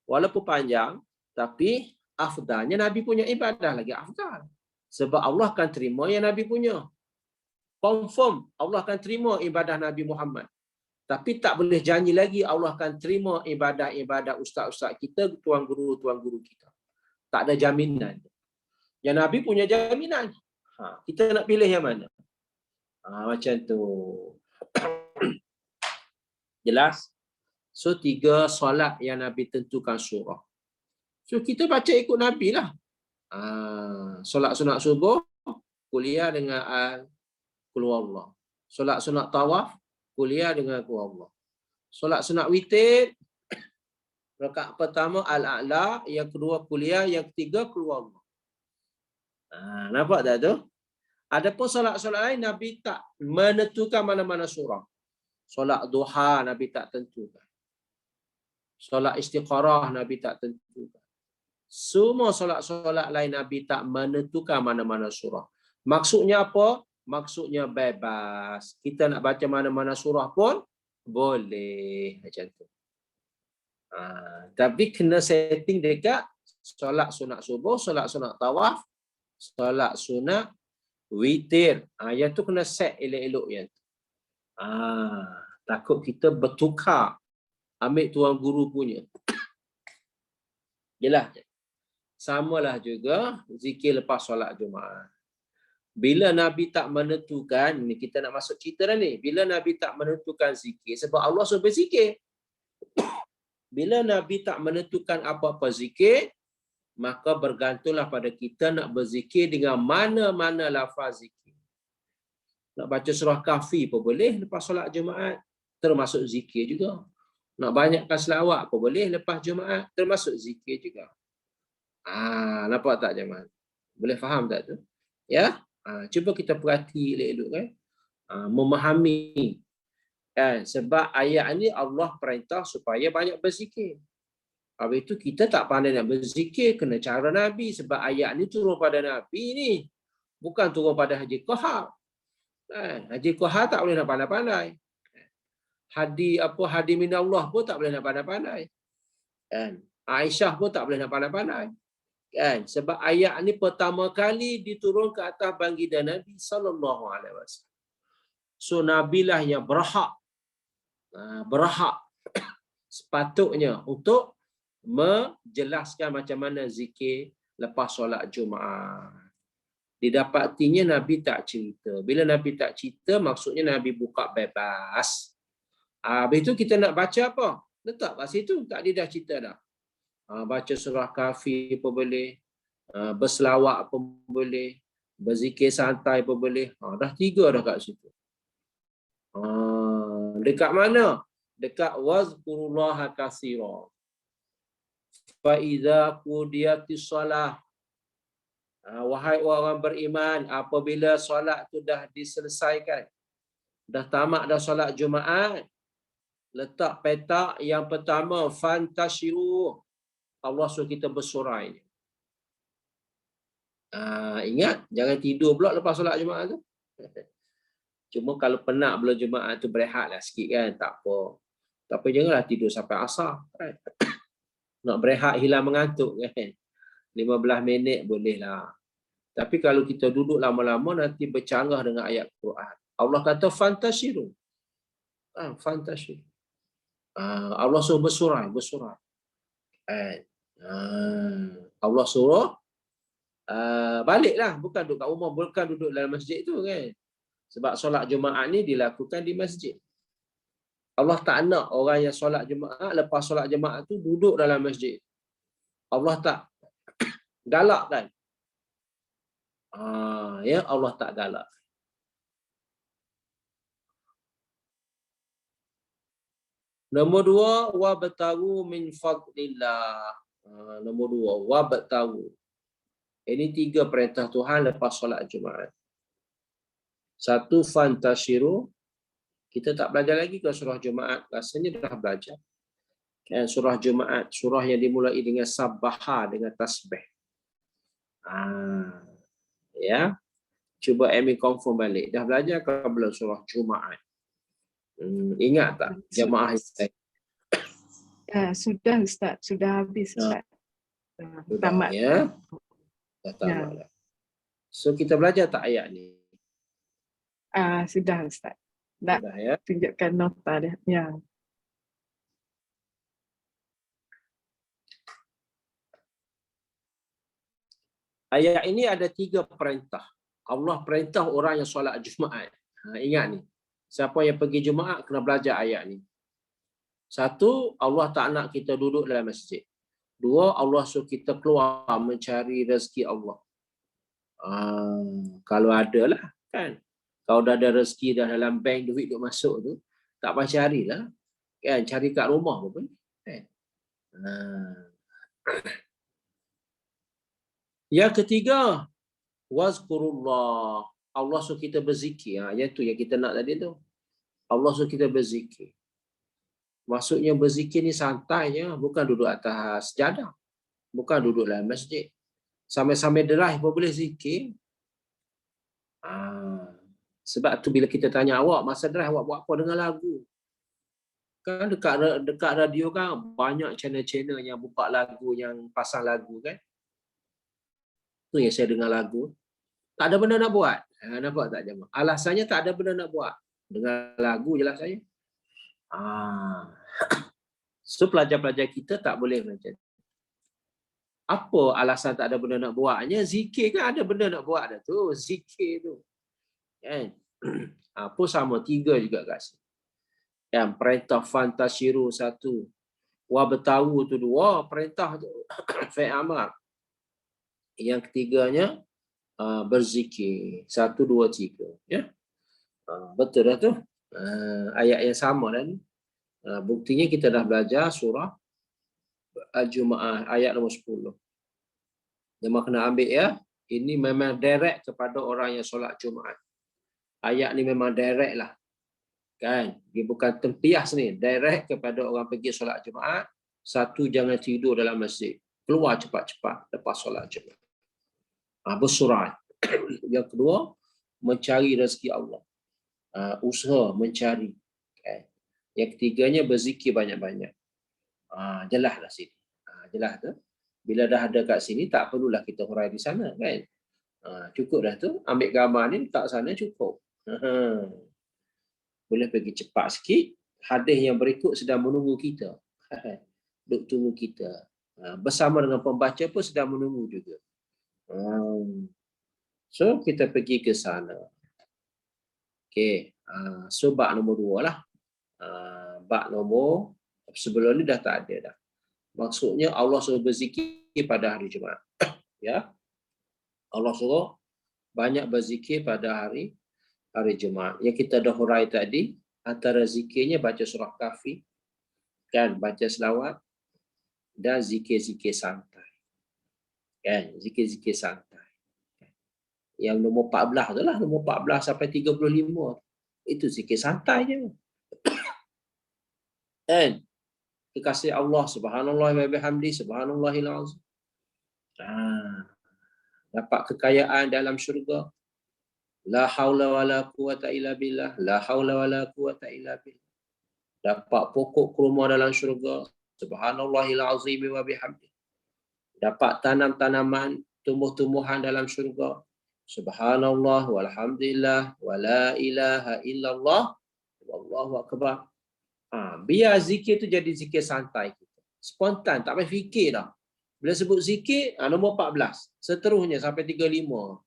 Walaupun panjang, tapi afdalnya Nabi punya ibadah lagi afdal. Sebab Allah akan terima yang Nabi punya. Confirm Allah akan terima ibadah Nabi Muhammad. Tapi tak boleh janji lagi Allah akan terima ibadah-ibadah ustaz-ustaz kita, tuan guru kita. Tak ada jaminan. Yang Nabi punya jaminan. Kita nak pilih yang mana? Macam tu. Jelas? So 3 solat yang Nabi tentukan surah. So kita baca ikut Nabi lah. Solat sunat subuh, kuliah dengan qul huwallah. Solat sunat tawaf, kuliah dengan qul huwallah. Solat sunat witir, rakaat pertama al-a'la, yang kedua kuliah, yang ketiga qul huwallah. Nampak tak tu? Adapun solat-solat lain Nabi tak menentukan mana-mana surah. Solat duha Nabi tak tentukan. Solat istikharah Nabi tak tentukan. Semua solat-solat lain Nabi tak menentukan mana-mana surah. Maksudnya apa? Maksudnya bebas. Kita nak baca mana-mana surah pun boleh. Macam tu. Tapi kena setting dekat solat sunat subuh, solat sunat tawaf, solat sunat witir. Yang tu kena set elok-elok yang tu. Takut kita bertukar. Ambil tuan guru punya. Yelah. Samalah juga zikir lepas solat Jumaat. Bila Nabi tak menentukan, ni kita nak masuk cerita dah ni. Bila Nabi tak menentukan zikir, sebab Allah suruh berzikir. Bila Nabi tak menentukan apa-apa zikir, maka bergantunglah pada kita nak berzikir dengan mana-mana lafaz zikir. Nak baca surah Kahfi pun boleh lepas solat Jumaat, termasuk zikir juga. Nak banyakkan selawat pun boleh lepas Jumaat, termasuk zikir juga. Nampak tak jemaah? Boleh faham tak tu? Ya? Cuba kita perhati elok-elok kan. Memahami. Kan? Sebab ayat ni Allah perintah supaya banyak berzikir. Habis itu kita tak pandai nak berzikir, kena cara Nabi. Sebab ayat ni turun pada Nabi ni. Bukan turun pada Haji Kohar. Haji Kohar tak boleh nak pandai-pandai. Hadi minallah pun tak boleh nak pandai-pandai. Kan? Aisyah pun tak boleh nak pandai-pandai. Kan? Sebab ayat ni pertama kali diturun ke atas baginda Nabi SAW. So Nabi lah yang berhak sepatutnya untuk menjelaskan macam mana zikir lepas solat Jumaat. Didapatinya Nabi tak cerita. Bila Nabi tak cerita, maksudnya Nabi buka bebas. Habis itu kita nak baca apa? Letak kat situ, tak dia dah cerita dah. Baca surah Kahfi pun boleh, berselawat pun boleh, berzikir santai pun boleh. Dah 3 dah kat situ. Dekat mana? Dekat wazkurullaha katsira. Fa idza qudiyatis shalah. Wahai orang beriman, apabila solat tu dah diselesaikan, dah tamat dah solat Jumaat, letak petak yang pertama, fantashiru. Allah suruh kita bersurai. Ingat, jangan tidur pula lepas solat Jumaat tu. Cuma kalau penat belum Jumaat tu berehatlah sikit kan, tak apa. Tapi janganlah tidur sampai asar. Kan? Nak berehat hilang mengantuk kan. 15 minit bolehlah. Tapi kalau kita duduk lama-lama nanti bercanggah dengan ayat Quran. Allah kata fantashiru. Fantashiru. Allah suruh bersurai. Allah suruh baliklah, bukan duduk kat rumah, bukan duduk dalam masjid tu kan. Sebab solat Jumaat ni dilakukan di masjid. Allah tak nak orang yang solat Jumaat, lepas solat Jumaat tu duduk dalam masjid. Allah tak galak kan. Ya, Allah tak galak. Nombor 2, wabtagu min fadlillah. Nombor 2, wabtagu. Ini 3 perintah Tuhan lepas solat Jumaat. 1, fantashiru. Kita tak belajar lagi ke surah Jumaat? Rasanya dah belajar. Kan surah Jumaat, surah yang dimulai dengan sabbaha, dengan tasbih. Ya. Cuba Amy confirm balik. Dah belajar ke belum surah Jumaat? Ingat tak jemaah saya? Sudah Ustaz, sudah habis Ustaz. Sudah, Tamat. ya. Dah tamat dah. So kita belajar tak ayat ni? Sudah Ustaz. Nak Sudah, ya. tunjukkan nota dia. Ya. Ayat ini ada 3 perintah. Allah perintah orang yang solat Jumaat. Ingat ni. Siapa yang pergi Jumaat kena belajar ayat ni. 1, Allah tak nak kita duduk dalam masjid. 2, Allah suruh kita keluar mencari rezeki Allah. Kalau ada lah kan. Kalau dah ada rezeki dah dalam bank, duit duk masuk tu, tak payah carilah. Kan, cari kat rumah pun boleh. Kan? Yang ketiga, wazkurullah. Allah suruh kita berzikir. Yang tu yang kita nak tadi tu. Allah suruh kita berzikir. Maksudnya berzikir ni santai je, bukan duduk atas sejadah. Bukan duduk dalam masjid. Sambil-sambil drive pun boleh zikir. Sebab tu bila kita tanya awak, masa drive awak buat apa dengan lagu? Kan dekat radio kan banyak channel-channel yang buka lagu, yang pasang lagu kan. Tu yang saya dengar lagu. Tak ada benda nak buat. Nampak tak jemaah? Alasannya tak ada benda nak buat. Dengar lagu je lah saya. So pelajar-pelajar kita tak boleh macam tu. Apa alasan tak ada benda nak buatnya? Zikir kan ada benda nak buat dah tu. Zikir tu. Kan? Pun sama, 3 juga kat sini. Yang perintah fantasyiru 1. Wabtawu tu 2. Perintah tu. Fi'il amar. Yang ketiganya berzikir. 1, 2, 3. Ya? Betul dah tu. Ayat yang sama dah ni. Buktinya kita dah belajar surah Al-Jumu'ah ayat nombor 10. Yang kena ambil ya. Ini memang direct kepada orang yang solat Jumaat. Ayat ni memang direct lah. Kan? Dia bukan tempias ni. Direct kepada orang pergi solat Jumaat. 1, jangan tidur dalam masjid. Keluar cepat-cepat lepas solat Jumaat. Bersurat. Yang kedua, mencari rezeki Allah. Usaha mencari. Okay. Yang ketiganya, berzikir banyak-banyak. Jelas lah sini. Jelas tu. Bila dah ada kat sini, tak perlulah kita hurai di sana. Kan? Cukup dah tu. Ambil gambar ni, letak sana cukup. Boleh pergi cepat sikit. Hadis yang berikut sedang menunggu kita. Duk tunggu kita. Bersama dengan pembaca pun sedang menunggu juga. So, kita pergi ke sana. Okey. So, bab nombor 2 lah. Bab nombor sebelum ni dah tak ada dah. Maksudnya Allah suruh berzikir pada hari Jumaat. Ya. Allah suruh banyak berzikir pada hari Jumaat. Yang kita dah hurai tadi, antara zikirnya baca surah Kahfi, kan, baca selawat dan zikir-zikir santai. Kan, zikir-zikir santai. Yang nombor 14 tu lah, nombor 14 sampai 35. Itu zikir santai je. Kan? Kekasih Allah, subhanallah wa bihamdi, subhanallahil azim. Dapat kekayaan dalam syurga. La haula wala quwata illa billah, la haula wala quwata illa billah. Dapat pokok kurma dalam syurga, subhanallahil azim wa bihamdi. Dapat tanam-tanaman, tumbuh-tumbuhan dalam syurga, subhanallah walhamdulillah wa la ilaha illallah wallahu akbar. Biar zikir tu jadi zikir santai kita. Spontan, tak payah fikir dah. Bila sebut zikir, nombor 14. Seterusnya sampai 35.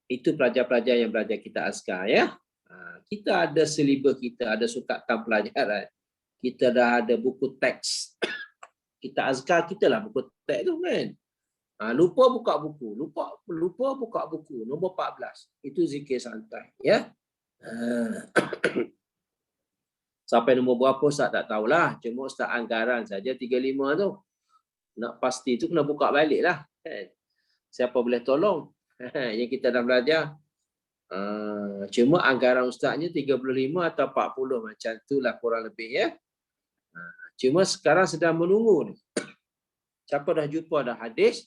Itu pelajar-pelajar yang belajar kita azkar ya. Kita ada silibus kita, ada sukatan pelajaran. Kita dah ada buku teks. Kita azkar kita lah buku teks tu kan. Lupa buka buku. Lupa buka buku. Nombor 14. Itu zikir santai ya. Sampai nombor berapa Ustaz tak tahulah. Cuma Ustaz anggaran saja 35 tu. Nak pasti tu kena buka balik lah. Siapa boleh tolong? Yang kita dah belajar. Cuma anggaran Ustaznya 35 atau 40. Macam tu lah kurang lebih ya. Cuma sekarang sedang menunggu ni. Siapa dah jumpa dah hadis?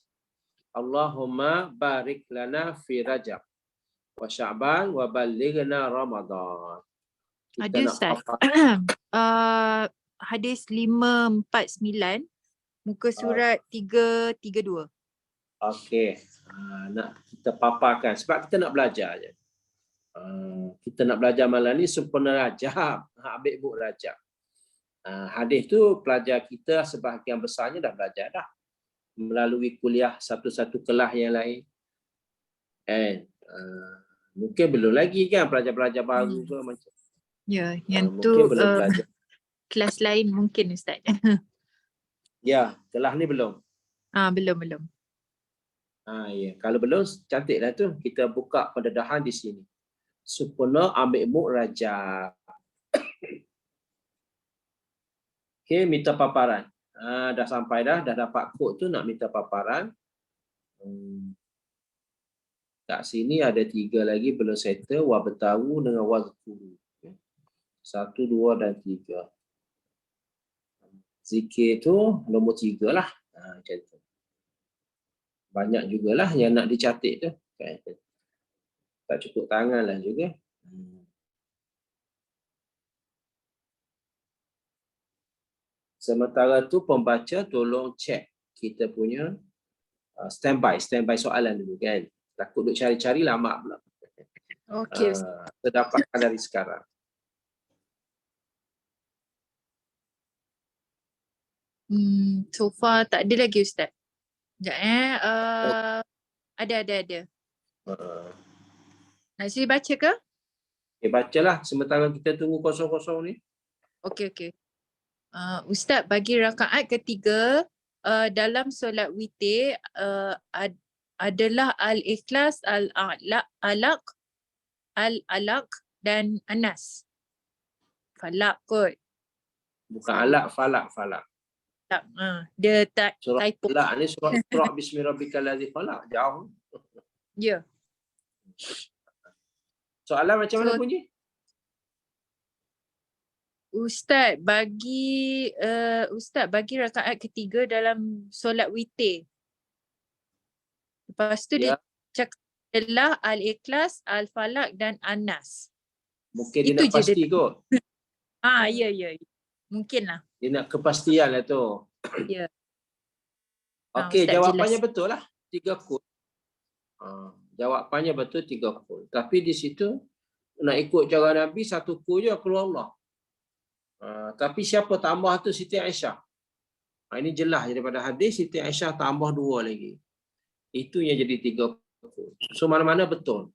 Allahumma barik lana fi Rajab wa Sya'ban wa ballighna Ramadan. Ada Ustaz. Hadis 549 muka surat 332. Okey. Nak kita paparkan sebab kita nak belajar je. Kita nak belajar malam ni sempurna Rajab. Ambil buku Rajab. Hadis tu pelajar kita sebahagian besarnya dah belajar dah. Melalui kuliah satu-satu kelas yang lain. Mungkin belum lagi kan pelajar-pelajar baru ke macam. Ya, yang tu kelas lain mungkin Ustaz. Ya, kelas ni belum. Belum. Ya. Kalau belum, cantiklah tu. Kita buka pendedahan di sini. Sempurna ambil muk Rajab. Okey, minta paparan. Dah sampai dah dapat kod tu nak minta paparan. Kat sini ada 3 lagi belum settle. Wabtawu dengan wazkuru. 1, 2 dan 3. Zikir tu nombor 3 lah. Macam tu. Banyak jugalah yang nak dicatat tu. Tak cukup tangan lah juga. Sementara tu pembaca tolong cek kita punya standby soalan dulu kan. Takut duk cari-cari lama pula. Okey. Terdapatkan dari sekarang. So far tak ada lagi Ustaz. Sekejap ada. Uh, Nak saya baca ke? bacalah sementara kita tunggu kosong-kosong ni. Okey. Ustaz, bagi rakaat ketiga dalam solat witir adalah Al-Ikhlas, Al-Alaq, Al-Alaq dan Anas. Falak kot. Bukan alak, falak. Tak, dia Surah typo. alak ni surah Bismillahirrahmanirrahim falak. Jauh. Ya. Soalan macam mana bunyi? Ustaz, bagi rakaat ketiga dalam solat witir. Lepas tu dia cakap adalah Al-Ikhlas, Al-Falaq dan Anas. Mungkin dia Itu nak je pasti kot. Ya. Mungkinlah. Dia nak kepastian lah tu. Ya. Okey, Ustaz jawapannya jelas. betul lah. 3 kul. Jawapannya betul 3 kul. Tapi di situ nak ikut cara Nabi 1 kul je keluar Allah. Tapi siapa tambah tu Siti Aisyah. Ini jelas daripada hadis Siti Aisyah tambah 2 lagi. Itu yang jadi 3 kul. So mana-mana betul.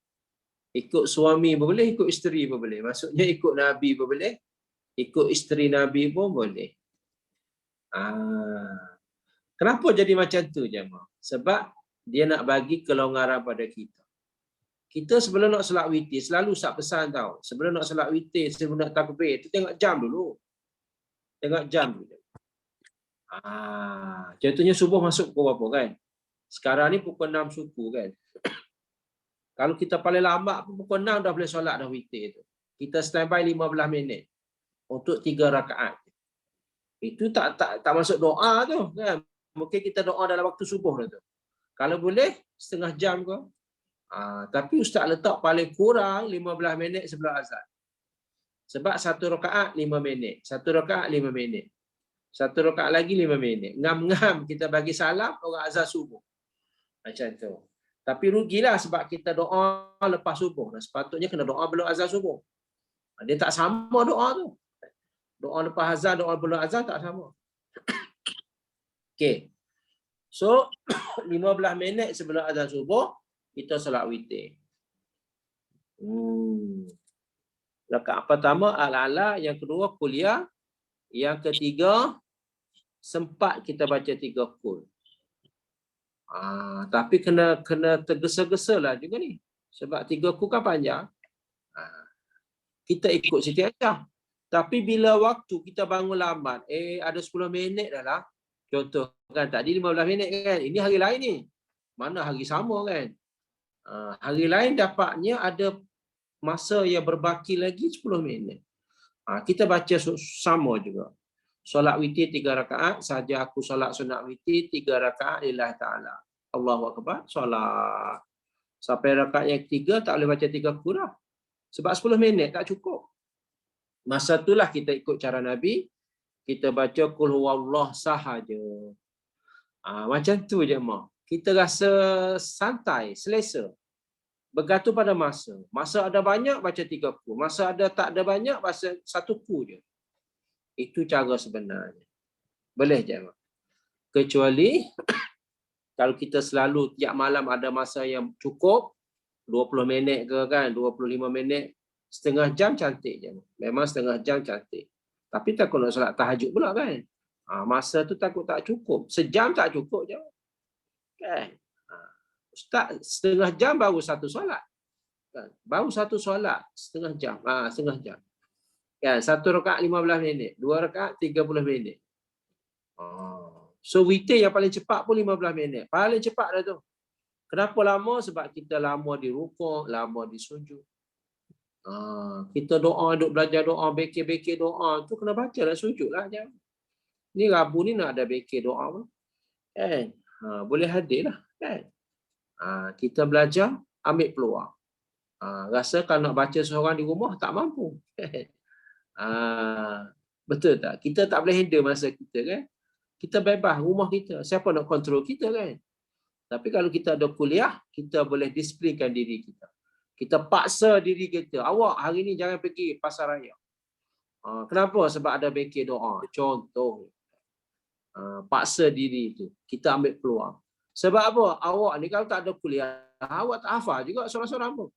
Ikut suami pun boleh, ikut isteri pun boleh. Maksudnya ikut Nabi pun boleh, ikut isteri Nabi pun boleh. Kenapa jadi macam tu jemaah? Sebab dia nak bagi kelonggaran pada kita. Kita sebelum nak solat witir selalu Ustaz pesan tau. Sebelum nak solat witir, sebelum nak takbir, tu tengok jam dulu. Tengok jam dulu. Contohnya subuh masuk pukul berapa kan? Sekarang ni pukul 6 suku kan. Kalau kita paling lambat pukul 6 dah boleh solat dah witir tu. Kita standby 15 minit untuk 3 rakaat. Itu tak masuk doa tu kan. Mungkin kita doa dalam waktu subuh tu. Kalau boleh setengah jam ke. Tapi Ustaz letak paling kurang 15 minit sebelum azan. Sebab 1 rakaat 5 minit. 1 rakaat 5 minit. 1 rakaat lagi 5 minit. Ngam-ngam kita bagi salam orang azan subuh. Macam tu. Tapi rugilah sebab kita doa lepas subuh. Sepatutnya kena doa belum azan subuh. Dia tak sama doa tu. Doa lepas azan, doa belum azan tak sama. Okey. So 15 minit sebelum azan subuh kita solat witir. Rakaat pertama al-ala, yang kedua kuliah, yang ketiga sempat kita baca 3 kul. Tapi kena tergesa-gesa lah juga ni. Sebab 3 kul kan panjang. Kita ikut Siti Aisyah. Tapi bila waktu kita bangun lambat, ada 10 minit dah lah. Contoh kan, tadi 15 minit kan. Ini hari lain ni. Mana hari sama kan. Hari lain dapatnya ada masa yang berbaki lagi 10 minit. Kita baca sama juga. Solat witir 3 rakaat, saja aku solat sunat witir 3 rakaat lillahi ta'ala. Allahu Akbar, solat. Sampai rakaat yang ketiga tak boleh baca 3 kul dah. Sebab 10 minit tak cukup. Masa itulah kita ikut cara Nabi, kita baca qul huwallah sahaja. Macam tu je mak. Kita rasa santai, selesa. Bergantung pada masa. Masa ada banyak baca 3 kul. Masa ada tak ada banyak baca 1 kul je. Itu cara sebenarnya. Boleh je mak. Kecuali kalau kita selalu tiap malam ada masa yang cukup 20 minit ke kan, 25 minit, setengah jam cantik je. Memang setengah jam cantik. Tapi takut nak solat tahajud pula kan. Masa tu takut tak cukup. Sejam tak cukup je. Kan? Ustaz, setengah jam baru 1 solat. Kan? Baru 1 solat, setengah jam. Setengah jam. Kan? 1 rakaat 15 minit. 2 rakaat 30 minit. So witir yang paling cepat pun 15 minit. Paling cepat dah tu. Kenapa lama? Sebab kita lama di rukuk, lama di sujud. Kita doa, duk belajar doa, bekir-bekir doa tu kena baca lah, sujud lah. Ni Rabu ni nak ada bekir doa pun. Kan? Boleh hadir lah. Kan? Kita belajar, ambil peluang. Rasa kalau nak baca seorang di rumah, tak mampu. Betul tak? Kita tak boleh handle masa kita kan. Kita bebas rumah kita. Siapa nak kontrol kita kan? Tapi kalau kita ada kuliah, kita boleh disiplinkan diri kita. Kita paksa diri kita. Awak hari ni jangan pergi pasar raya. Kenapa? Sebab ada bekir doa. Contoh. Paksa diri itu. Kita ambil peluang. Sebab apa? Awak ni kalau tak ada kuliah, awak tak hafal juga surah-surah pun.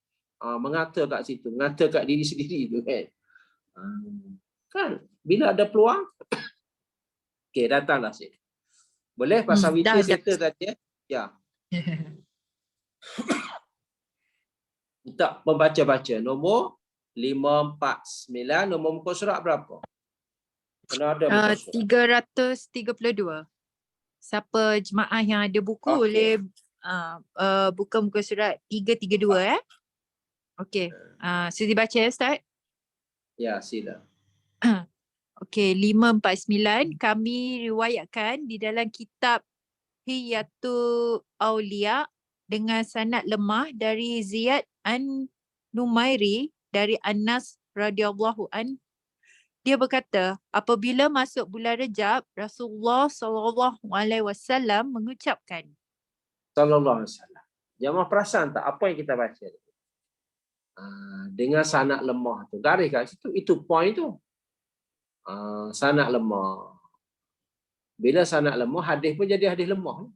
Mengata kat situ, mengata kat diri sendiri tu kan. Kan? Bila ada peluang, okey, datanglah sini. Boleh pasal witir dah. settle tadi? Ya. Tak membaca-baca. Nombor 549, nombor muka surat berapa? Kena ada muka surat. 332. Siapa jemaah yang ada buku Okey. boleh buka muka surat 332 Okey. Sudah dibaca ya Ustaz? Ya, sila. Okey, 549 kami riwayatkan di dalam kitab Hiyatul Aulia dengan sanad lemah dari Ziyad an-Numairi dari Anas radhiyallahu an. Dia berkata, apabila masuk bulan Rejab, Rasulullah SAW mengucapkan. Sallallahu alaihi wasallam. Jemaah perasan tak apa yang kita baca? Dengan sanad lemah tu. Garis kat situ, itu point tu. Sanad lemah. Bila sanad lemah, hadis pun jadi hadis lemah.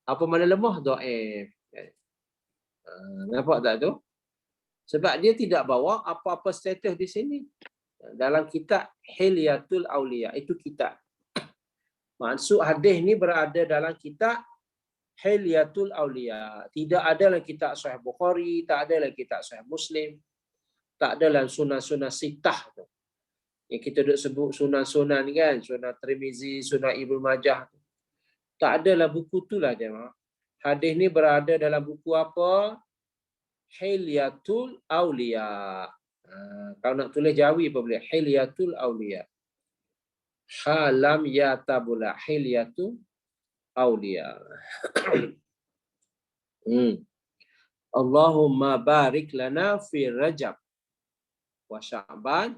Apa mana lemah? Dhaif. Nampak tak tu? Sebab dia tidak bawa apa-apa status di sini. Dalam kitab Hilyatul Aulia, itu kitab. Maksud hadis ni berada dalam kitab Hilyatul Aulia. Tidak ada dalam kitab Sahih Bukhari, tak ada dalam kitab Sahih Muslim, tak ada dalam sunan-sunan sitah tu. Yang kita duk sebut sunan-sunan kan, sunan Tirmizi, sunan Ibnu Majah. Tak ada dalam buku tu lah jemaah. Hadis ni berada dalam buku apa? Hilyatul Aulia. Kalau nak tulis Jawi apa boleh? Hilyatul Aulia. Halam ya tabula Hilyatul Aulia. Allahumma barik lana fi Rajab wa Sya'ban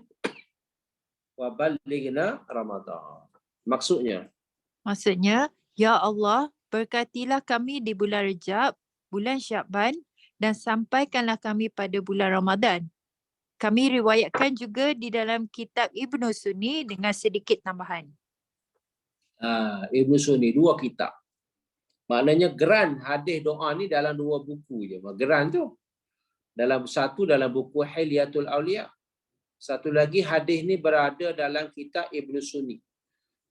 wa ballighna Ramadan. Maksudnya, ya Allah, berkatilah kami di bulan Rejab, bulan Sya'ban dan sampaikanlah kami pada bulan Ramadan. Kami riwayatkan juga di dalam kitab Ibnu Sunni dengan sedikit tambahan. Ibnu Sunni, 2 kitab. Maknanya geran hadis doa ni dalam 2 buku je. Geran tu. Satu dalam buku Hilyatul Aulia. Satu lagi hadis ni berada dalam kitab Ibnu Sunni.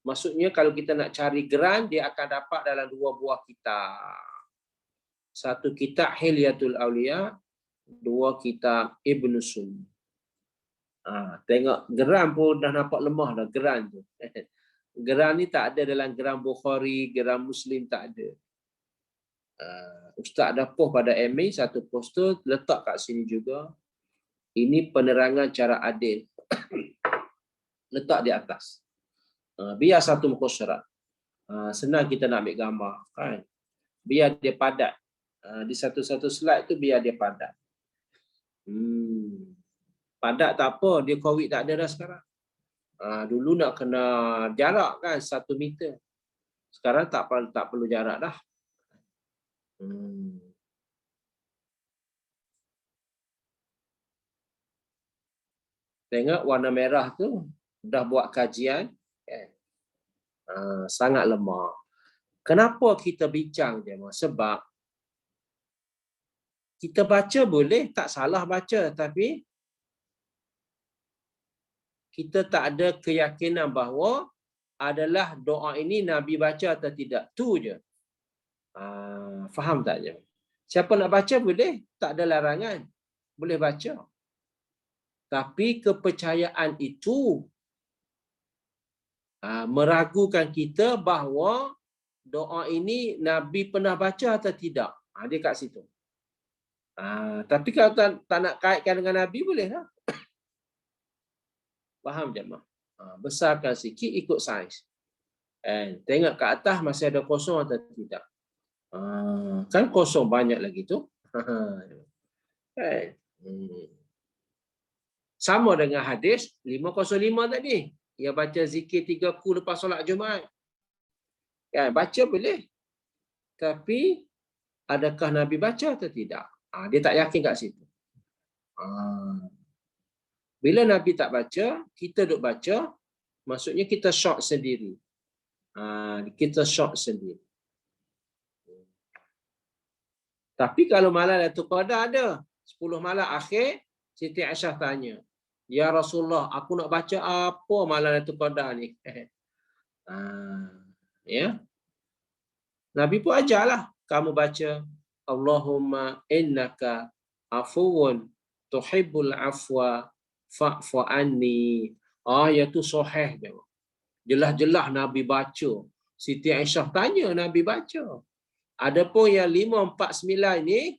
Maksudnya kalau kita nak cari geran, dia akan dapat dalam 2 buah kitab. Satu kitab Hilyatul Aulia, 2 kitab Ibnu Sunni. Tengok geran pun dah nampak lemah dah geran tu. Geran ni tak ada dalam geran Bukhari, geran Muslim tak ada. Ustaz dah post pada email satu poster, letak kat sini juga. Ini penerangan cara adil. Letak di atas. Biar satu muka surat. Senang kita nak ambil gambar kan. Biar dia padat. Di satu-satu slide tu biar dia padat. Padat tak apa, dia COVID tak ada dah sekarang. Dulu nak kena jarak kan 1 meter. Sekarang tak perlu jarak dah. Tengok warna merah tu dah buat kajian kan. Sangat lemah. Kenapa kita bincang je? Sebab kita baca boleh, tak salah baca, tapi kita tak ada keyakinan bahawa adalah doa ini Nabi baca atau tidak. Tu je. Faham tak je? Siapa nak baca boleh, tak ada larangan. Boleh baca. Tapi kepercayaan itu meragukan kita bahawa doa ini Nabi pernah baca atau tidak. Dia kat situ. Tapi kalau tak nak kaitkan dengan Nabi boleh lah. Faham jemaah? Besarkan sikit ikut saiz. Tengok ke atas masih ada kosong atau tidak. Kan kosong banyak lagi tu. Sama dengan hadis 505 tadi. Ia baca zikir 3 ku lepas solat Jumaat. Baca boleh. Tapi adakah Nabi baca atau tidak? Dia tak yakin kat situ. Bila Nabi tak baca, kita duk baca, maksudnya kita short sendiri. Kita short sendiri. Tapi kalau malam Lailatul Qadar ada 10 malam akhir, Siti Aisyah tanya, "Ya Rasulullah, aku nak baca apa malam Lailatul Qadar ni?" Ya. Nabi pun ajarlah kamu baca Allahumma innaka afuwun tuhibbul afwa fa'fu anni. Iaitu sahih dia. Jelas-jelas Nabi baca. Siti Aisyah tanya, Nabi baca. Adapun yang 549 ni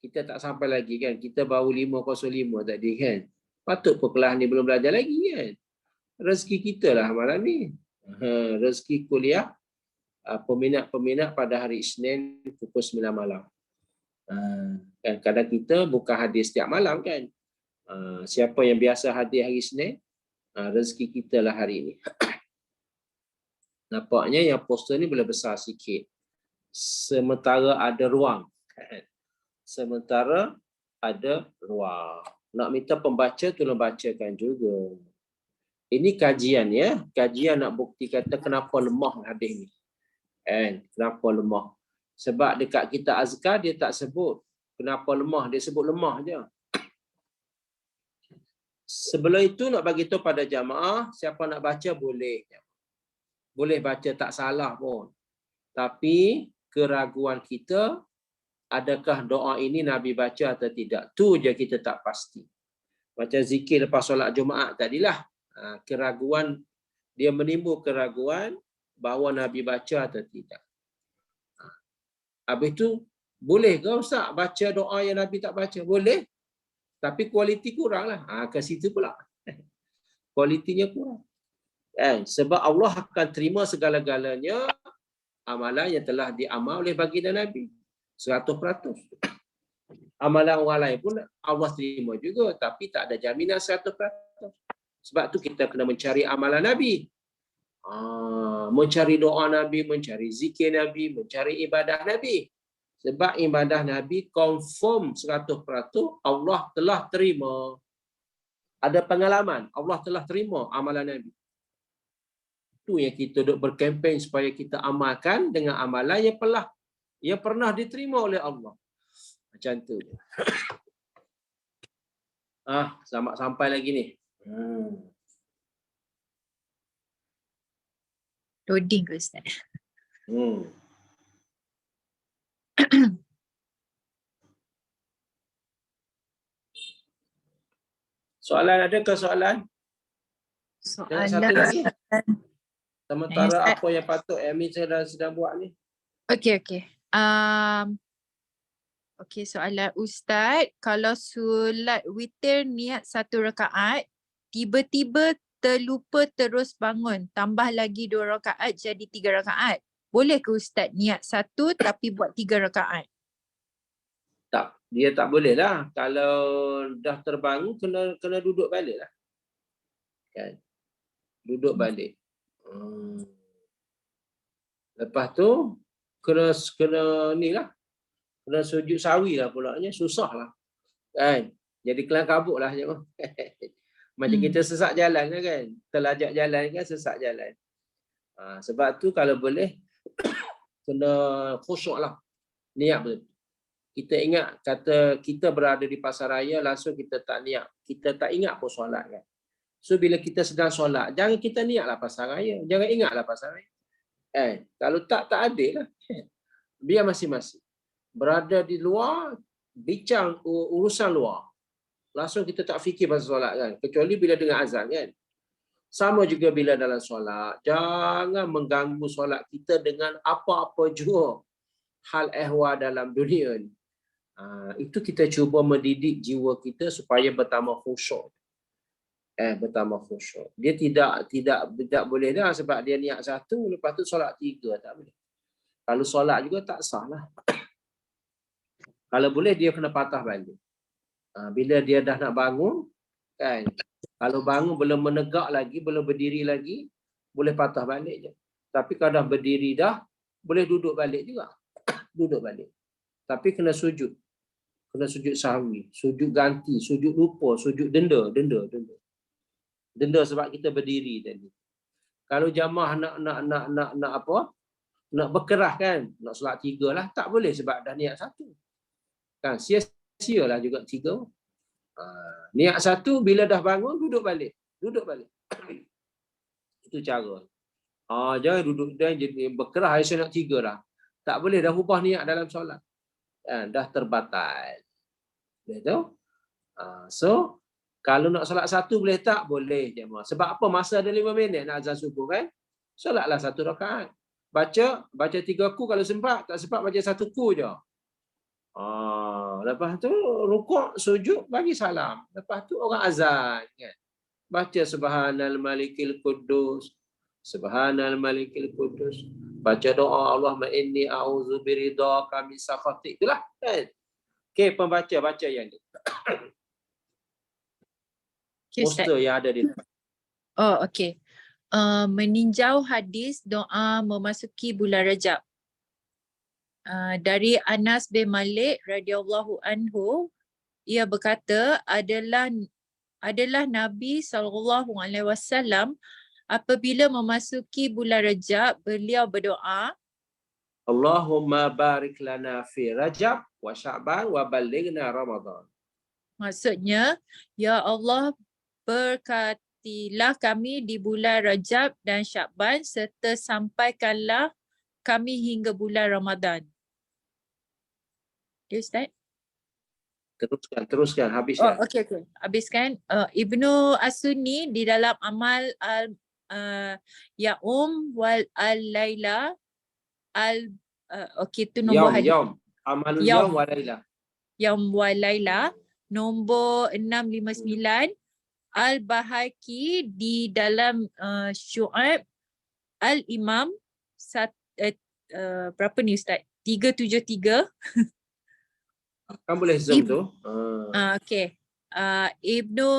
kita tak sampai lagi kan. Kita baru 505 tadi kan. Patut pun kelas ni belum belajar lagi kan. Rezeki kita lah malam ni. Rezeki kuliah peminat-peminat pada hari Isnin pukul 9 malam. Kan kadang kita buka hadir setiap malam kan. Siapa yang biasa hadir hari Isnin, rezeki kita lah hari ini. Nampaknya yang poster ni boleh besar sikit. Sementara ada ruang. Sementara ada ruang. Nak minta pembaca tolong bacakan juga. Ini kajian ya. Kajian nak bukti kata kenapa lemah hadis ni. Kenapa lemah? Sebab dekat kita azkar dia tak sebut kenapa lemah, dia sebut lemah je. Sebelum itu nak bagi tahu pada jamaah, siapa nak baca boleh. Boleh baca tak salah pun. Tapi keraguan kita, adakah doa ini Nabi baca atau tidak? Tu je kita tak pasti. Macam zikir lepas solat Jumaat tadilah. Keraguan, dia menimbul keraguan bahawa Nabi baca atau tidak. Habis tu, boleh ke Ustaz baca doa yang Nabi tak baca? Boleh. Tapi kualiti kurang lah. Ke situ pula. Kualitinya kurang. Sebab Allah akan terima segala-galanya amalan yang telah diamal oleh baginda Nabi. 100%. Amalan orang lain pun Allah terima juga. Tapi tak ada jaminan 100%. Sebab tu kita kena mencari amalan Nabi. Mencari doa Nabi, mencari zikir Nabi, mencari ibadah Nabi. Sebab ibadah Nabi confirm 100% Allah telah terima. Ada pengalaman, Allah telah terima amalan Nabi. Itu yang kita duk berkempen supaya kita amalkan dengan amalan yang pernah diterima oleh Allah. Macam tu. Selamat sampai lagi ni. Loading ke Ustaz? Soalan ada ke soalan? Dan satu lagi. Sementara apa yang patut Amy sedang buat ni? Okey. Okey, soalan Ustaz, kalau solat witir niat 1 rakaat, tiba-tiba terlupa terus bangun, tambah lagi 2 rakaat jadi 3 rakaat. Boleh ke Ustaz niat 1 tapi buat 3 rakaat? Tak, dia tak boleh lah. Kalau dah terbangun kena duduk balik lah. Kan? Duduk balik. Lepas tu kena ni lah. Kena sujud sawi lah pulaknya. Susah lah. Kan? Jadi kelang kabut lah. Macam kita sesak jalan kan. Terlajak jalan kan, sesak jalan. Sebab tu kalau boleh kena khusyuk lah. Niat betul. Kita ingat kata kita berada di pasaraya langsung kita tak niat. Kita tak ingat pun solat kan. So bila kita sedang solat, jangan kita niatlah pasaraya. Jangan ingatlah pasaraya. Kalau tak adil lah. Biar masing-masing. Berada di luar, bincang urusan luar. Langsung kita tak fikir pasal solat kan. Kecuali bila dengar azan kan. Sama juga bila dalam solat. Jangan mengganggu solat kita dengan apa-apa jua hal ehwal dalam dunia ni. Itu kita cuba mendidik jiwa kita supaya bertambah khusyuk. Bertambah khusyuk. Dia tidak boleh dah sebab dia niat 1, lepas tu solat 3. Tak boleh. Kalau solat juga tak sah lah. Kalau boleh dia kena patah balik. Bila dia dah nak bangun, kan? Kalau bangun belum menegak lagi, belum berdiri lagi, boleh patah balik je. Tapi kalau dah berdiri dah, boleh duduk balik juga. Duduk balik. Tapi kena sujud. Kena sujud sahwi, sujud ganti, sujud lupa, sujud denda. Denda sebab kita berdiri tadi. Kalau jamaah nak apa? Nak berkerah kan? Nak solat 3 lah, tak boleh sebab dah niat 1. Kan sia-sialah juga 3. Niat satu, bila dah bangun duduk balik. Itu cara. Jangan duduk dan jadi berkerah saya nak 3 dah. Tak boleh dah ubah niat dalam solat. Dah terbatal. Betul? So kalau nak solat 1 boleh tak? Boleh jemaah. Sebab apa? Masa ada 5 minit nak azan subuh kan? Solatlah 1 rakaat. Baca 3 ku kalau sempat, tak sempat baca 1 ku je. Lepas tu rukuk, sujud, bagi salam. Lepas tu orang azan kan. Baca subhanal malikil quddus. Subhanal malikil quddus. Baca doa Allahumma inni a'udzu biridhaka min sakhatik. Itulah kan. Okey, pembaca baca yang ni. Okay, Ustaz. Poster yang ada di depan. Okey. Meninjau hadis doa memasuki bulan Rajab. Dari Anas bin Malik radhiyallahu anhu, ia berkata adalah Nabi SAW apabila memasuki bulan Rajab, beliau berdoa, Allahumma barik lana fi Rajab wa Sya'ban wa ballighna Ramadan. maksudnya, ya Allah, berkatilah kami di bulan Rajab dan Sya'ban serta sampaikanlah kami hingga bulan Ramadan. Okay, Ustaz? Teruskan habiskan. Okey. Habiskan. Ibnu As-Sunni di dalam amal Yaum wal al-Laila itu nombor hadis. Amalul Yaum wa Laila. Yaum wal Laila nombor 659. Al-Bahaki di dalam Syu'aib Al-Imam berapa ni Ustaz? 373. Kan boleh zoom tu. Okey. Ibnu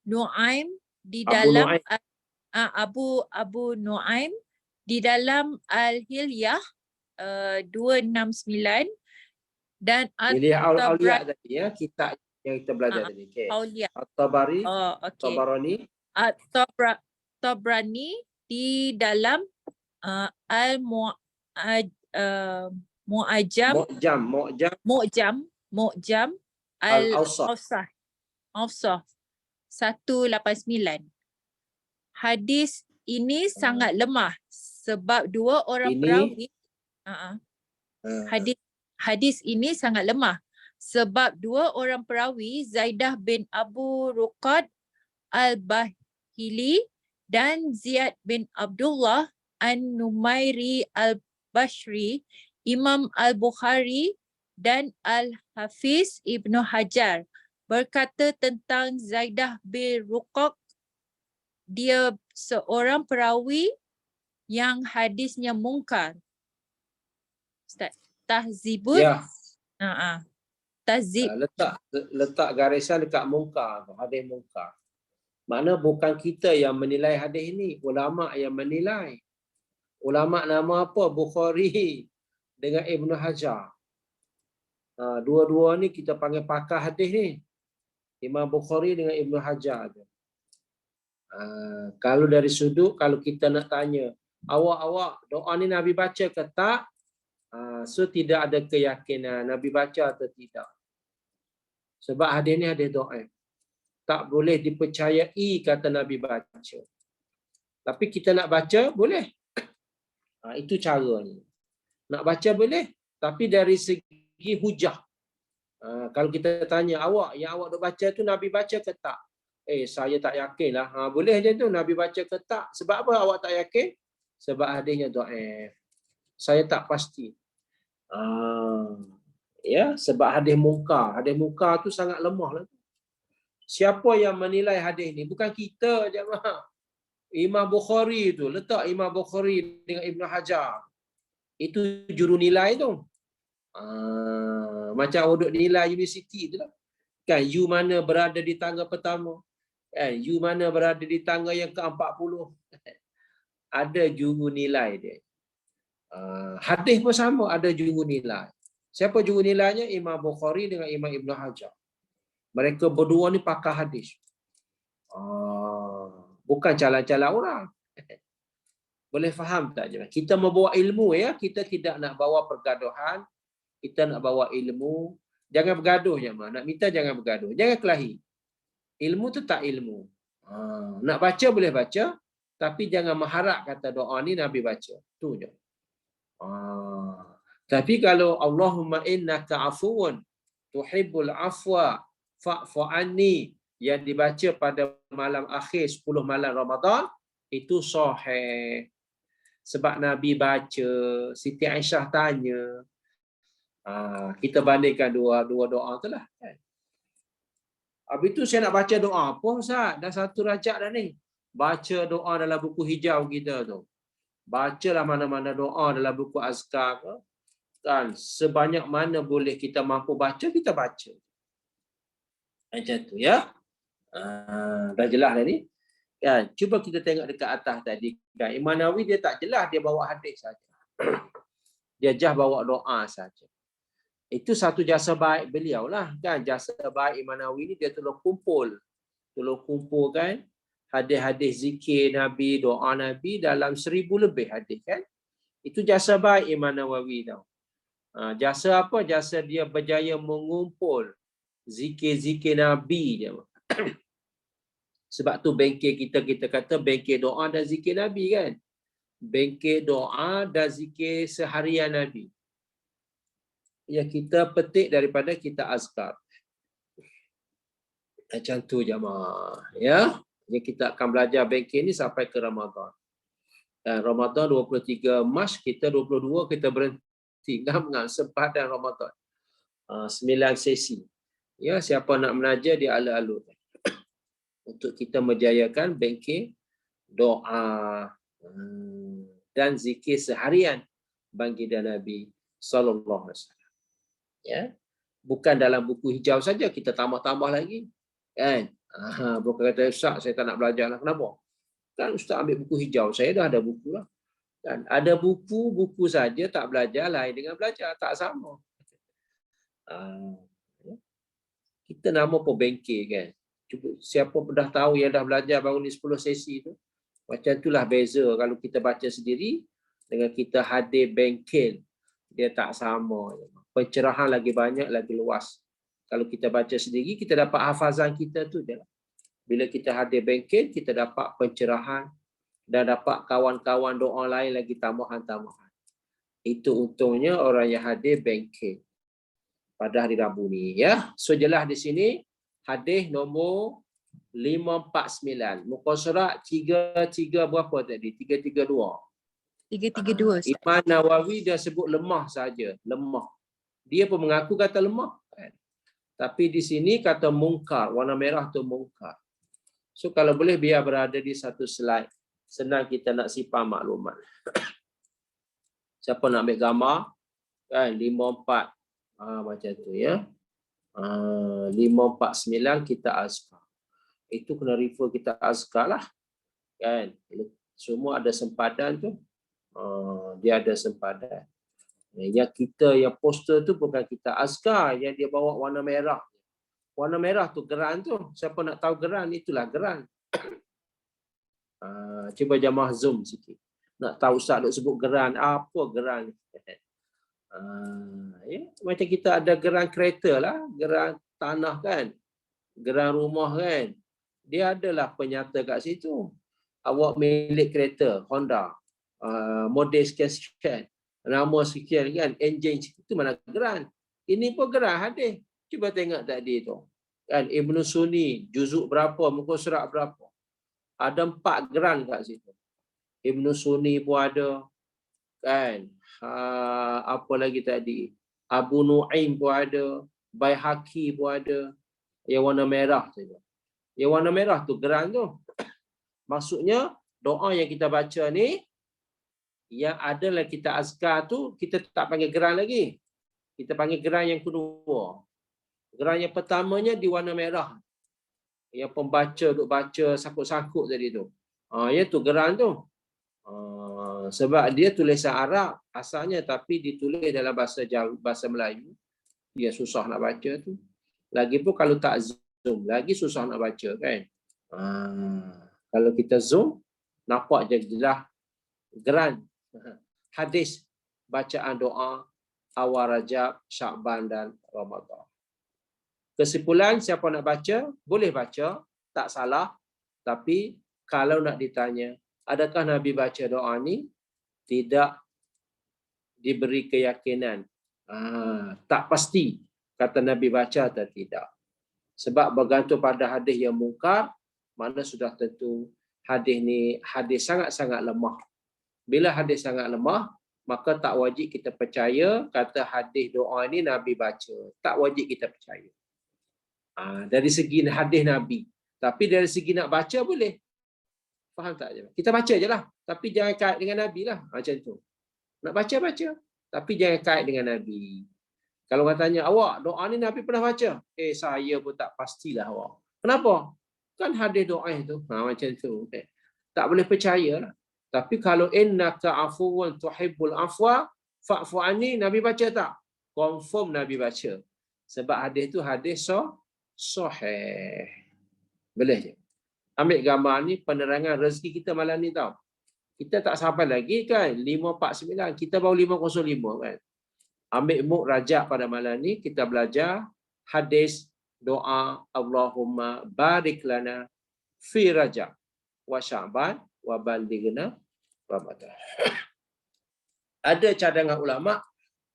Nuaim di dalam Abu Nuaim di dalam Al-Hilyah 269 dan Al-Awliya tadi ya, kitab yang kita belajar tadi. Okey. At-Tabari, Tabarani. Tabrani di dalam Mu'jam Al-Awsat 189. Hadis ini sangat lemah sebab 2 orang perawi. Hadis ini sangat lemah sebab 2 orang perawi, Zaidah bin Abu Ruqad Al-Bahili dan Ziyad bin Abdullah An-Numairi Al-Bashri, Imam Al-Bukhari dan Al-Hafiz Ibnu Hajar berkata tentang Zaidah bin Ruqaq, dia seorang perawi yang hadisnya mungkar. Ustaz, tahzibut. Ya. Tahzib. Letak garisan dekat mungkar tu, hadis mungkar. Makna bukan kita yang menilai hadis ini, ulama yang menilai. Ulama nama apa? Bukhari dengan Ibnu Hajar. Dua-dua ni kita panggil pakar hadis ni. Imam Bukhari dengan Ibnu Hajar. Kalau dari sudut, kalau kita nak tanya, awak doa ni Nabi baca ke tak? So tidak ada keyakinan Nabi baca atau tidak. Sebab hadis ni hadis doa. Tak boleh dipercayai kata Nabi baca. Tapi kita nak baca, boleh. Itu caranya. Nak baca boleh, tapi dari segi hujah. Kalau kita tanya yang awak duk baca tu Nabi baca ke tak? Saya tak yakin lah. Boleh je tu Nabi baca ke tak? Sebab apa awak tak yakin? Sebab hadisnya dhaif. Saya tak pasti. Ya, sebab hadis mungkar. Hadis mungkar tu sangat lemah lah. Siapa yang menilai hadis ni? Bukan kita je. Imam Bukhari tu. Letak Imam Bukhari dengan Ibnu Hajar. Itu juru nilai tu. Macam duduk nilai universiti tu lah. Kan you mana berada di tangga pertama. Kan you mana berada di tangga yang ke-40. Ada juru nilai dia. Hadis pun sama, ada juru nilai. Siapa juru nilainya? Imam Bukhari dengan Imam Ibnu Hajar. Mereka berdua ni pakar hadis. Bukan calon-calon orang. Boleh faham tak? Kita membawa ilmu ya, kita tidak nak bawa pergaduhan, kita nak bawa ilmu Jangan bergaduh jemaah. Nak minta jangan bergaduh. Jangan kelahi. Ilmu tu tak ilmu. Nak baca boleh baca, tapi jangan mengharap kata doa ni Nabi baca. Tu je. Tapi kalau Allahumma innaka afuwun tuhibbul afwa fa'fu anni yang dibaca pada malam akhir 10 malam Ramadan, itu sahih. Sebab Nabi baca, Siti Aisyah tanya. Kita bandingkan dua doa tu lah. Habis tu saya nak baca doa apa Ustaz? Dah 1 rakaat dah ni. Baca doa dalam buku hijau kita tu. Bacalah mana-mana doa dalam buku azkar ke. Kan, sebanyak mana boleh kita mampu baca, kita baca. Macam tu ya. Dah jelas dah ni. Kan, cuba kita tengok dekat atas tadi. Kan, Imam Nawawi dia tak jelas, dia bawa hadis saja. Dia jah bawa doa saja. Itu satu jasa baik beliau lah. Kan, jasa baik Imam Nawawi ni dia tolong kumpulkan hadis-hadis zikir Nabi, doa Nabi dalam 1000 lebih hadis kan. Itu jasa baik Imam Nawawi tau. Jasa apa? Jasa dia berjaya mengumpul zikir-zikir Nabi je. Sebab tu bengkel kita kata bengkel doa dan zikir Nabi kan. Bengkel doa dan zikir seharian Nabi. Yang kita petik daripada kita azkar. Macam tu jemaah. Ya. Jadi kita akan belajar bengkel ni sampai ke Ramadan. Dan Ramadan 23 Mac, kita 22 kita berhenti. Ngam sempadan Ramadan. 9 sesi. Ya, siapa nak menaja dia alur-alur. Untuk kita menjayakan bengkel doa dan zikir seharian baginda Nabi sallallahu alaihi wasallam. Ya. Bukan dalam buku hijau saja, kita tambah-tambah lagi. Kan? Bukan kata Ustaz saya tak nak belajar lah. Kenapa? Kan Ustaz ambil buku hijau, saya dah ada buku lah. Kan? Ada buku saja tak belajar, lain dengan belajar, tak sama. Kita nama pun bengkel kan. Cuba siapa pun dah tahu yang dah belajar baru ni 10 sesi tu. Macam itulah beza kalau kita baca sendiri dengan kita hadir bengkel. Dia tak sama. Pencerahan lagi banyak, lagi luas. Kalau kita baca sendiri, kita dapat hafazan kita tu je. Bila kita hadir bengkel, kita dapat pencerahan dan dapat kawan-kawan doa lain lagi tambahan-tambahan. Itu untungnya orang yang hadir bengkel pada hari Rabu ni ya. So jelas di sini hadis nombor 549. Muka surat 33 berapa tadi? 332. 332. Imam Nawawi dia sebut lemah saja, lemah. Dia pun mengaku kata lemah. Tapi di sini kata mungkar, warna merah tu mungkar. So kalau boleh biar berada di satu slide. Senang kita nak simpan maklumat. Siapa nak ambil gambar? Kan 54. Macam tu ya. 549 kita azkar. Itu kena refer kita azkar lah. Kan? Semua ada sempadan tu. Dia ada sempadan. Yang kita yang poster tu bukan kita azkar, yang dia bawa warna merah. Warna merah tu geran tu. Siapa nak tahu geran, itulah geran. Cuba jamaah zoom sikit. Nak tahu Ustaz duk sebut geran, apa geran? Ya, macam kita ada geran kereta lah, geran tanah kan, geran rumah kan. Dia adalah penyata kat situ. Awak milik kereta Honda, model sekian-sekian, nama sekian kan, enjin itu mana geran. Ini pun geran hadis. Cuba tengok tadi tu. Kan Ibnu Sunni juzuk berapa, muka surat berapa. Ada 4 geran kat situ. Ibnu Sunni pun ada. Kan? Apa lagi tadi? Abu Nu'aim pun ada. Baihaqi pun ada. Yang warna merah saja. Yang warna merah tu geran tu. Maksudnya doa yang kita baca ni yang adalah kita azkar tu, kita tak panggil geran lagi. Kita panggil geran yang kedua. Geran yang pertamanya di warna merah. Yang pembaca duk baca sakut-sakut tadi tu. Ya tu geran tu. Sebab dia tulisan Arab asalnya, tapi ditulis dalam bahasa Melayu. Dia susah nak baca tu. Lagipun kalau tak zoom, lagi susah nak baca kan. Kalau kita zoom, nampak je jelas geran hadis bacaan doa awal Rajab, Syakban dan Ramadan. Kesimpulan, siapa nak baca, boleh baca, tak salah. Tapi kalau nak ditanya, adakah Nabi baca doa ni? Tidak diberi keyakinan. Tak pasti kata Nabi baca atau tidak. Sebab bergantung pada hadis yang mungkar, mana sudah tentu hadis ni hadis sangat-sangat lemah. Bila hadis sangat lemah, maka tak wajib kita percaya kata hadis doa ni Nabi baca. Tak wajib kita percaya. Dari segi hadis Nabi. Tapi dari segi nak baca boleh. Faham tak? Kita baca je lah. Tapi jangan kait dengan Nabi lah. Macam tu. Nak baca-baca. Tapi jangan kait dengan Nabi. Kalau orang tanya, awak doa ni Nabi pernah baca? Saya pun tak pastilah awak. Kenapa? Kan hadis doa itu. Macam tu. Tak boleh percaya lah. Tapi kalau innaka afuwan tuhibbul afwa fa'fu anni, Nabi baca tak? Confirm Nabi baca. Sebab hadis tu hadis sahih. Boleh je. Ambil gambar ni penerangan rezeki kita malam ni tau. Kita tak sampai lagi kan 549, kita baru 505 kan. Ambil muk rajak pada malam ni kita belajar hadis doa Allahumma barik lana fi Rajab wa Sya'ban wa ballighna Ramadan. Ada cadangan ulama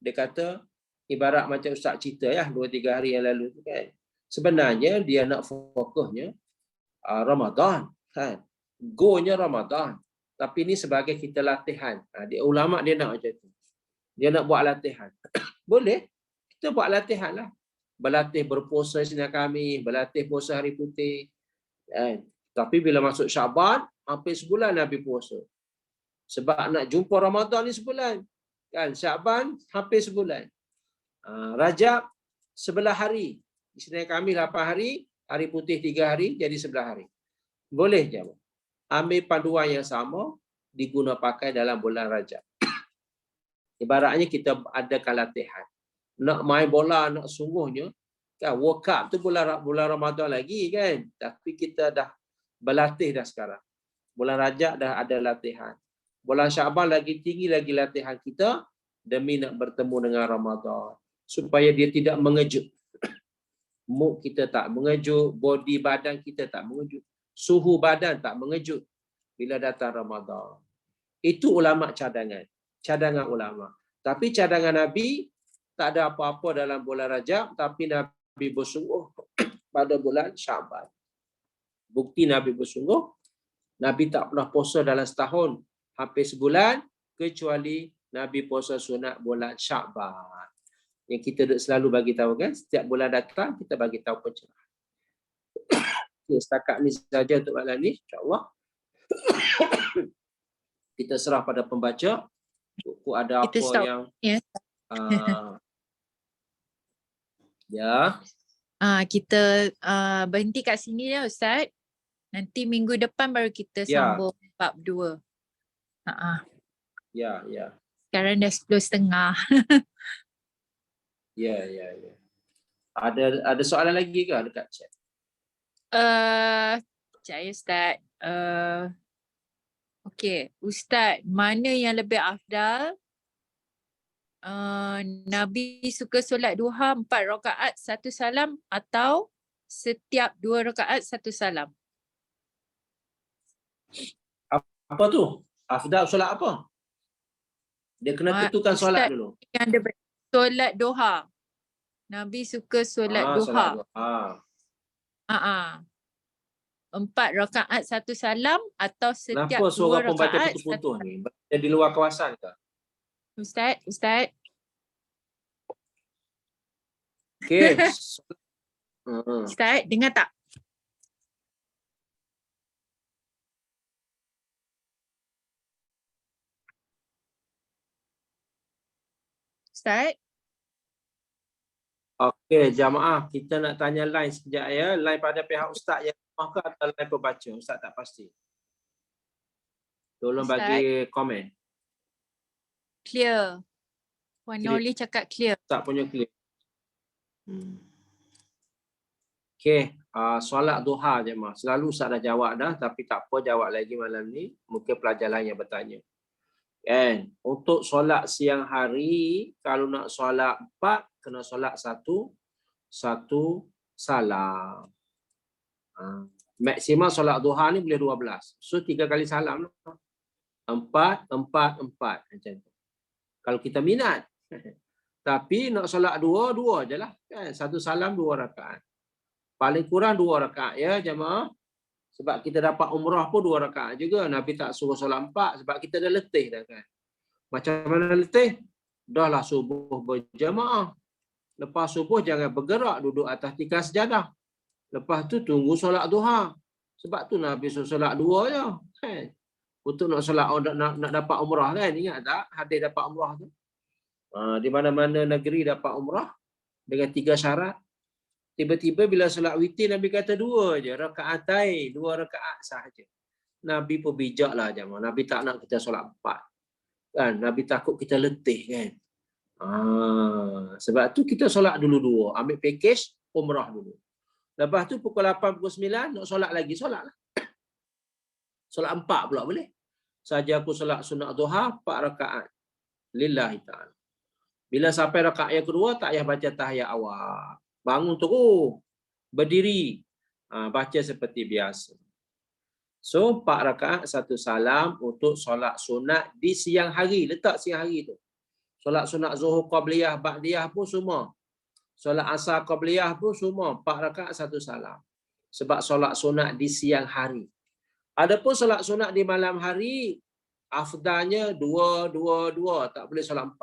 dia kata ibarat macam ustaz cerita ya 2-3 hari yang lalu tu kan. Sebenarnya dia nak fokusnya Ramadan kan. Go-nya Ramadan. Tapi ni sebagai kita latihan. Dia ulama dia nak macam tu. Dia nak buat latihan. Boleh. Kita buat latihan lah. Berlatih berpuasa Isnin Khamis, berlatih puasa hari putih. Kan? Tapi bila masuk Syaban, hampir sebulan Nabi puasa. Sebab nak jumpa Ramadan ni sebulan. Kan? Syaban hampir sebulan. Rajab 11 hari. Isnin Khamis 8 hari, hari putih 3 hari, jadi 11 hari. Boleh je. Ambil panduan yang sama, diguna pakai dalam bulan Rajab. Ibaratnya kita adakan latihan. Nak main bola, nak sungguhnya, kan World Cup tu bulan Ramadan lagi kan. Tapi kita dah berlatih dah sekarang. Bulan Rajab dah ada latihan. Bulan Syaban lagi tinggi lagi latihan kita demi nak bertemu dengan Ramadan. Supaya dia tidak mengejut. Mood kita tak mengejut, body badan kita tak mengejut. Suhu badan tak mengejut bila datang Ramadan. Itu ulama cadangan. Cadangan ulama. Tapi cadangan Nabi tak ada apa-apa dalam bulan Rajab, tapi Nabi bersungguh pada bulan Syaban. Bukti Nabi bersungguh, Nabi tak pernah puasa dalam setahun, hampir sebulan, kecuali Nabi puasa sunat bulan Syaban. Yang kita selalu bagi tahu kan, setiap bulan datang kita bagi tahu pencerahan. Setakat ni saja untuk malam ni, insya-Allah. Kita serah pada pembaca. Buku ada apa yang kita berhenti kat sini ya Ustaz. Nanti minggu depan baru kita sambung bab 2. Ya. Sekarang dah 10.30. Ya. Ada soalan lagi ke dekat chat? Sekejap ya Ustaz. Okey, Ustaz, mana yang lebih afdal? Nabi suka solat duha 4 rakaat 1 salam atau setiap 2 rakaat 1 salam? Apa tu? Afdal solat apa? Dia kena tentukan solat dulu. Yang dia solat duha. Nabi suka solat duha. 4 rakaat 1 salam atau setiap 2 rakaat. Kenapa suara pembaca putus-putus ni? Dia di luar kawasan ke? Ustaz. Okey. Ustaz, dengar tak? Ustaz? Okey, jamaah, kita nak tanya line sekejap ya. Line pada pihak ustaz yang maka atau line pembaca? Ustaz tak pasti. Tolong Ustaz, bagi komen. Clear. Puan Nurli cakap clear. Tak punya clear. Okey, solat duha jemaah. Selalu ustaz dah jawab dah, tapi tak apa jawab lagi malam ni. Mungkin pelajar lain yang bertanya. Kan? Untuk solat siang hari, kalau nak solat 4, kena solat satu salam. Maksimal solat duha ni boleh 12. So 3 kali salam. 4, 4, 4 macam tu. Kalau kita minat. Tapi nak solat 2 je lah. Kan? 1 salam 2 rakaat. Paling kurang 2 rakaat ya jemaah. Sebab kita dapat umrah pun 2 rakaat juga. Nabi tak suruh solat 4 sebab kita dah letih dah kan. Macam mana letih? Dah lah subuh berjemaah. Lepas subuh jangan bergerak, duduk atas tikar sejadah. Lepas tu tunggu solat duha. Sebab tu Nabi suruh solat 2 je. Kan? Untuk nak solat nak dapat umrah kan. Ingat tak hadis dapat umrah tu? Di mana-mana negeri dapat umrah dengan 3 syarat. Tiba-tiba bila solat witir Nabi kata 2 je, rakaatai, 2 rakaat sahaja. Nabi pun bijak lah jemaah. Nabi tak nak kita solat 4. Kan? Nabi takut kita letih kan. Sebab tu kita solat dulu 2, ambil package umrah dulu. Lepas tu pukul 8, pukul 9 nak solat lagi, solat lah. Solat 4 pula boleh. Saja aku solat sunat duha 4 rakaat. Lillahi ta'ala. Bila sampai rakaat yang kedua tak payah baca tahiyat awal. Bangun terus, berdiri, baca seperti biasa. So 4 rakaat 1 salam untuk solat sunat di siang hari. Letak siang hari tu. Solat sunat zuhur qabliyah, ba'diyah pun semua. Solat asar qabliyah pun semua. 4 rakaat 1 salam. Sebab solat sunat di siang hari. Adapun solat sunat di malam hari, afdalnya 2, 2, 2. Tak boleh solat 4.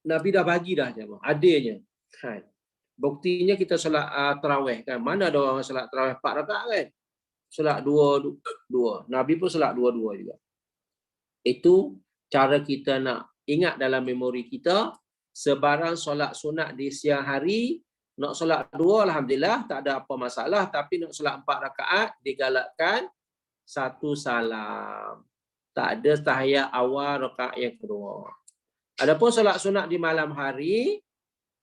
Nabi dah bagi dah jemaah. Adanya. Kan? Buktinya kita solat tarawih kan. Mana ada orang solat tarawih 4 rakaat kan? Solat 2, 2. Nabi pun solat 2, 2 juga. Itu cara kita nak ingat dalam memori kita, sebarang solat sunat di siang hari, nak solat 2, alhamdulillah, tak ada apa masalah. Tapi nak solat 4 rakaat, digalakkan 1 salam. Tak ada tahiyat awal rakaat yang kedua. Adapun solat sunat di malam hari,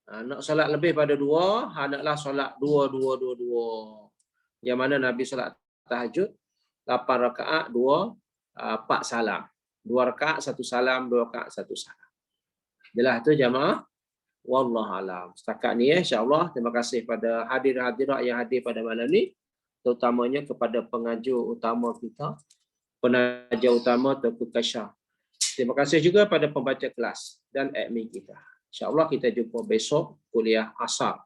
nak solat lebih pada 2, hendaklah solat 2, 2, 2, 2. Yang mana Nabi solat tahajud, 8 rakaat, 2, 4 salam. 2 rakaat, 1 salam, 2 rakaat, 1 salam. Jelas tu jemaah. Wallahualam. Setakat ni insya-Allah terima kasih pada hadirin-hadirat yang hadir pada malam ni, terutamanya kepada pengajar utama kita, penaja utama Tuan Kasyah. Terima kasih juga pada pembaca kelas dan admin kita. Insya-Allah kita jumpa besok kuliah asar.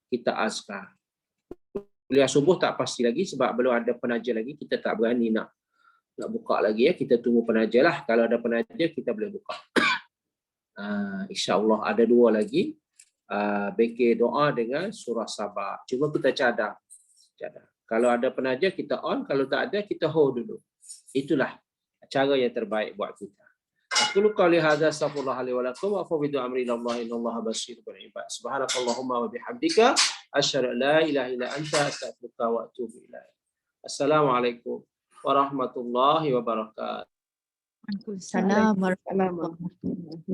Kita azkar. Kuliah subuh tak pasti lagi sebab belum ada penaja lagi, kita tak berani nak buka lagi ya. Kita tunggu penaja lah. Kalau ada penaja kita boleh buka. InsyaAllah ada 2 lagi. Bekir doa dengan surah Sabah. Cuma kita cadang. Kalau ada penaja kita on. Kalau tak ada kita hold dulu. Itulah cara yang terbaik buat kita. Aku qali hadza astaghfirullah li wa lakum wa fawwidu amri ila Allah innallaha basirun bil ibad. Subhanakallahumma wa bihamdika asyhadu an la ilaha illa anta astaghfiruka wa atubu ilaik. Assalamualaikum warahmatullahi wabarakatuh. Waalaikumsalam warahmatullahi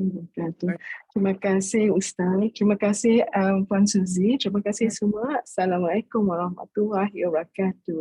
wabarakatuh. Terima kasih Ustaz. Terima kasih Puan Suzy. Terima kasih semua. Assalamualaikum warahmatullahi wabarakatuh.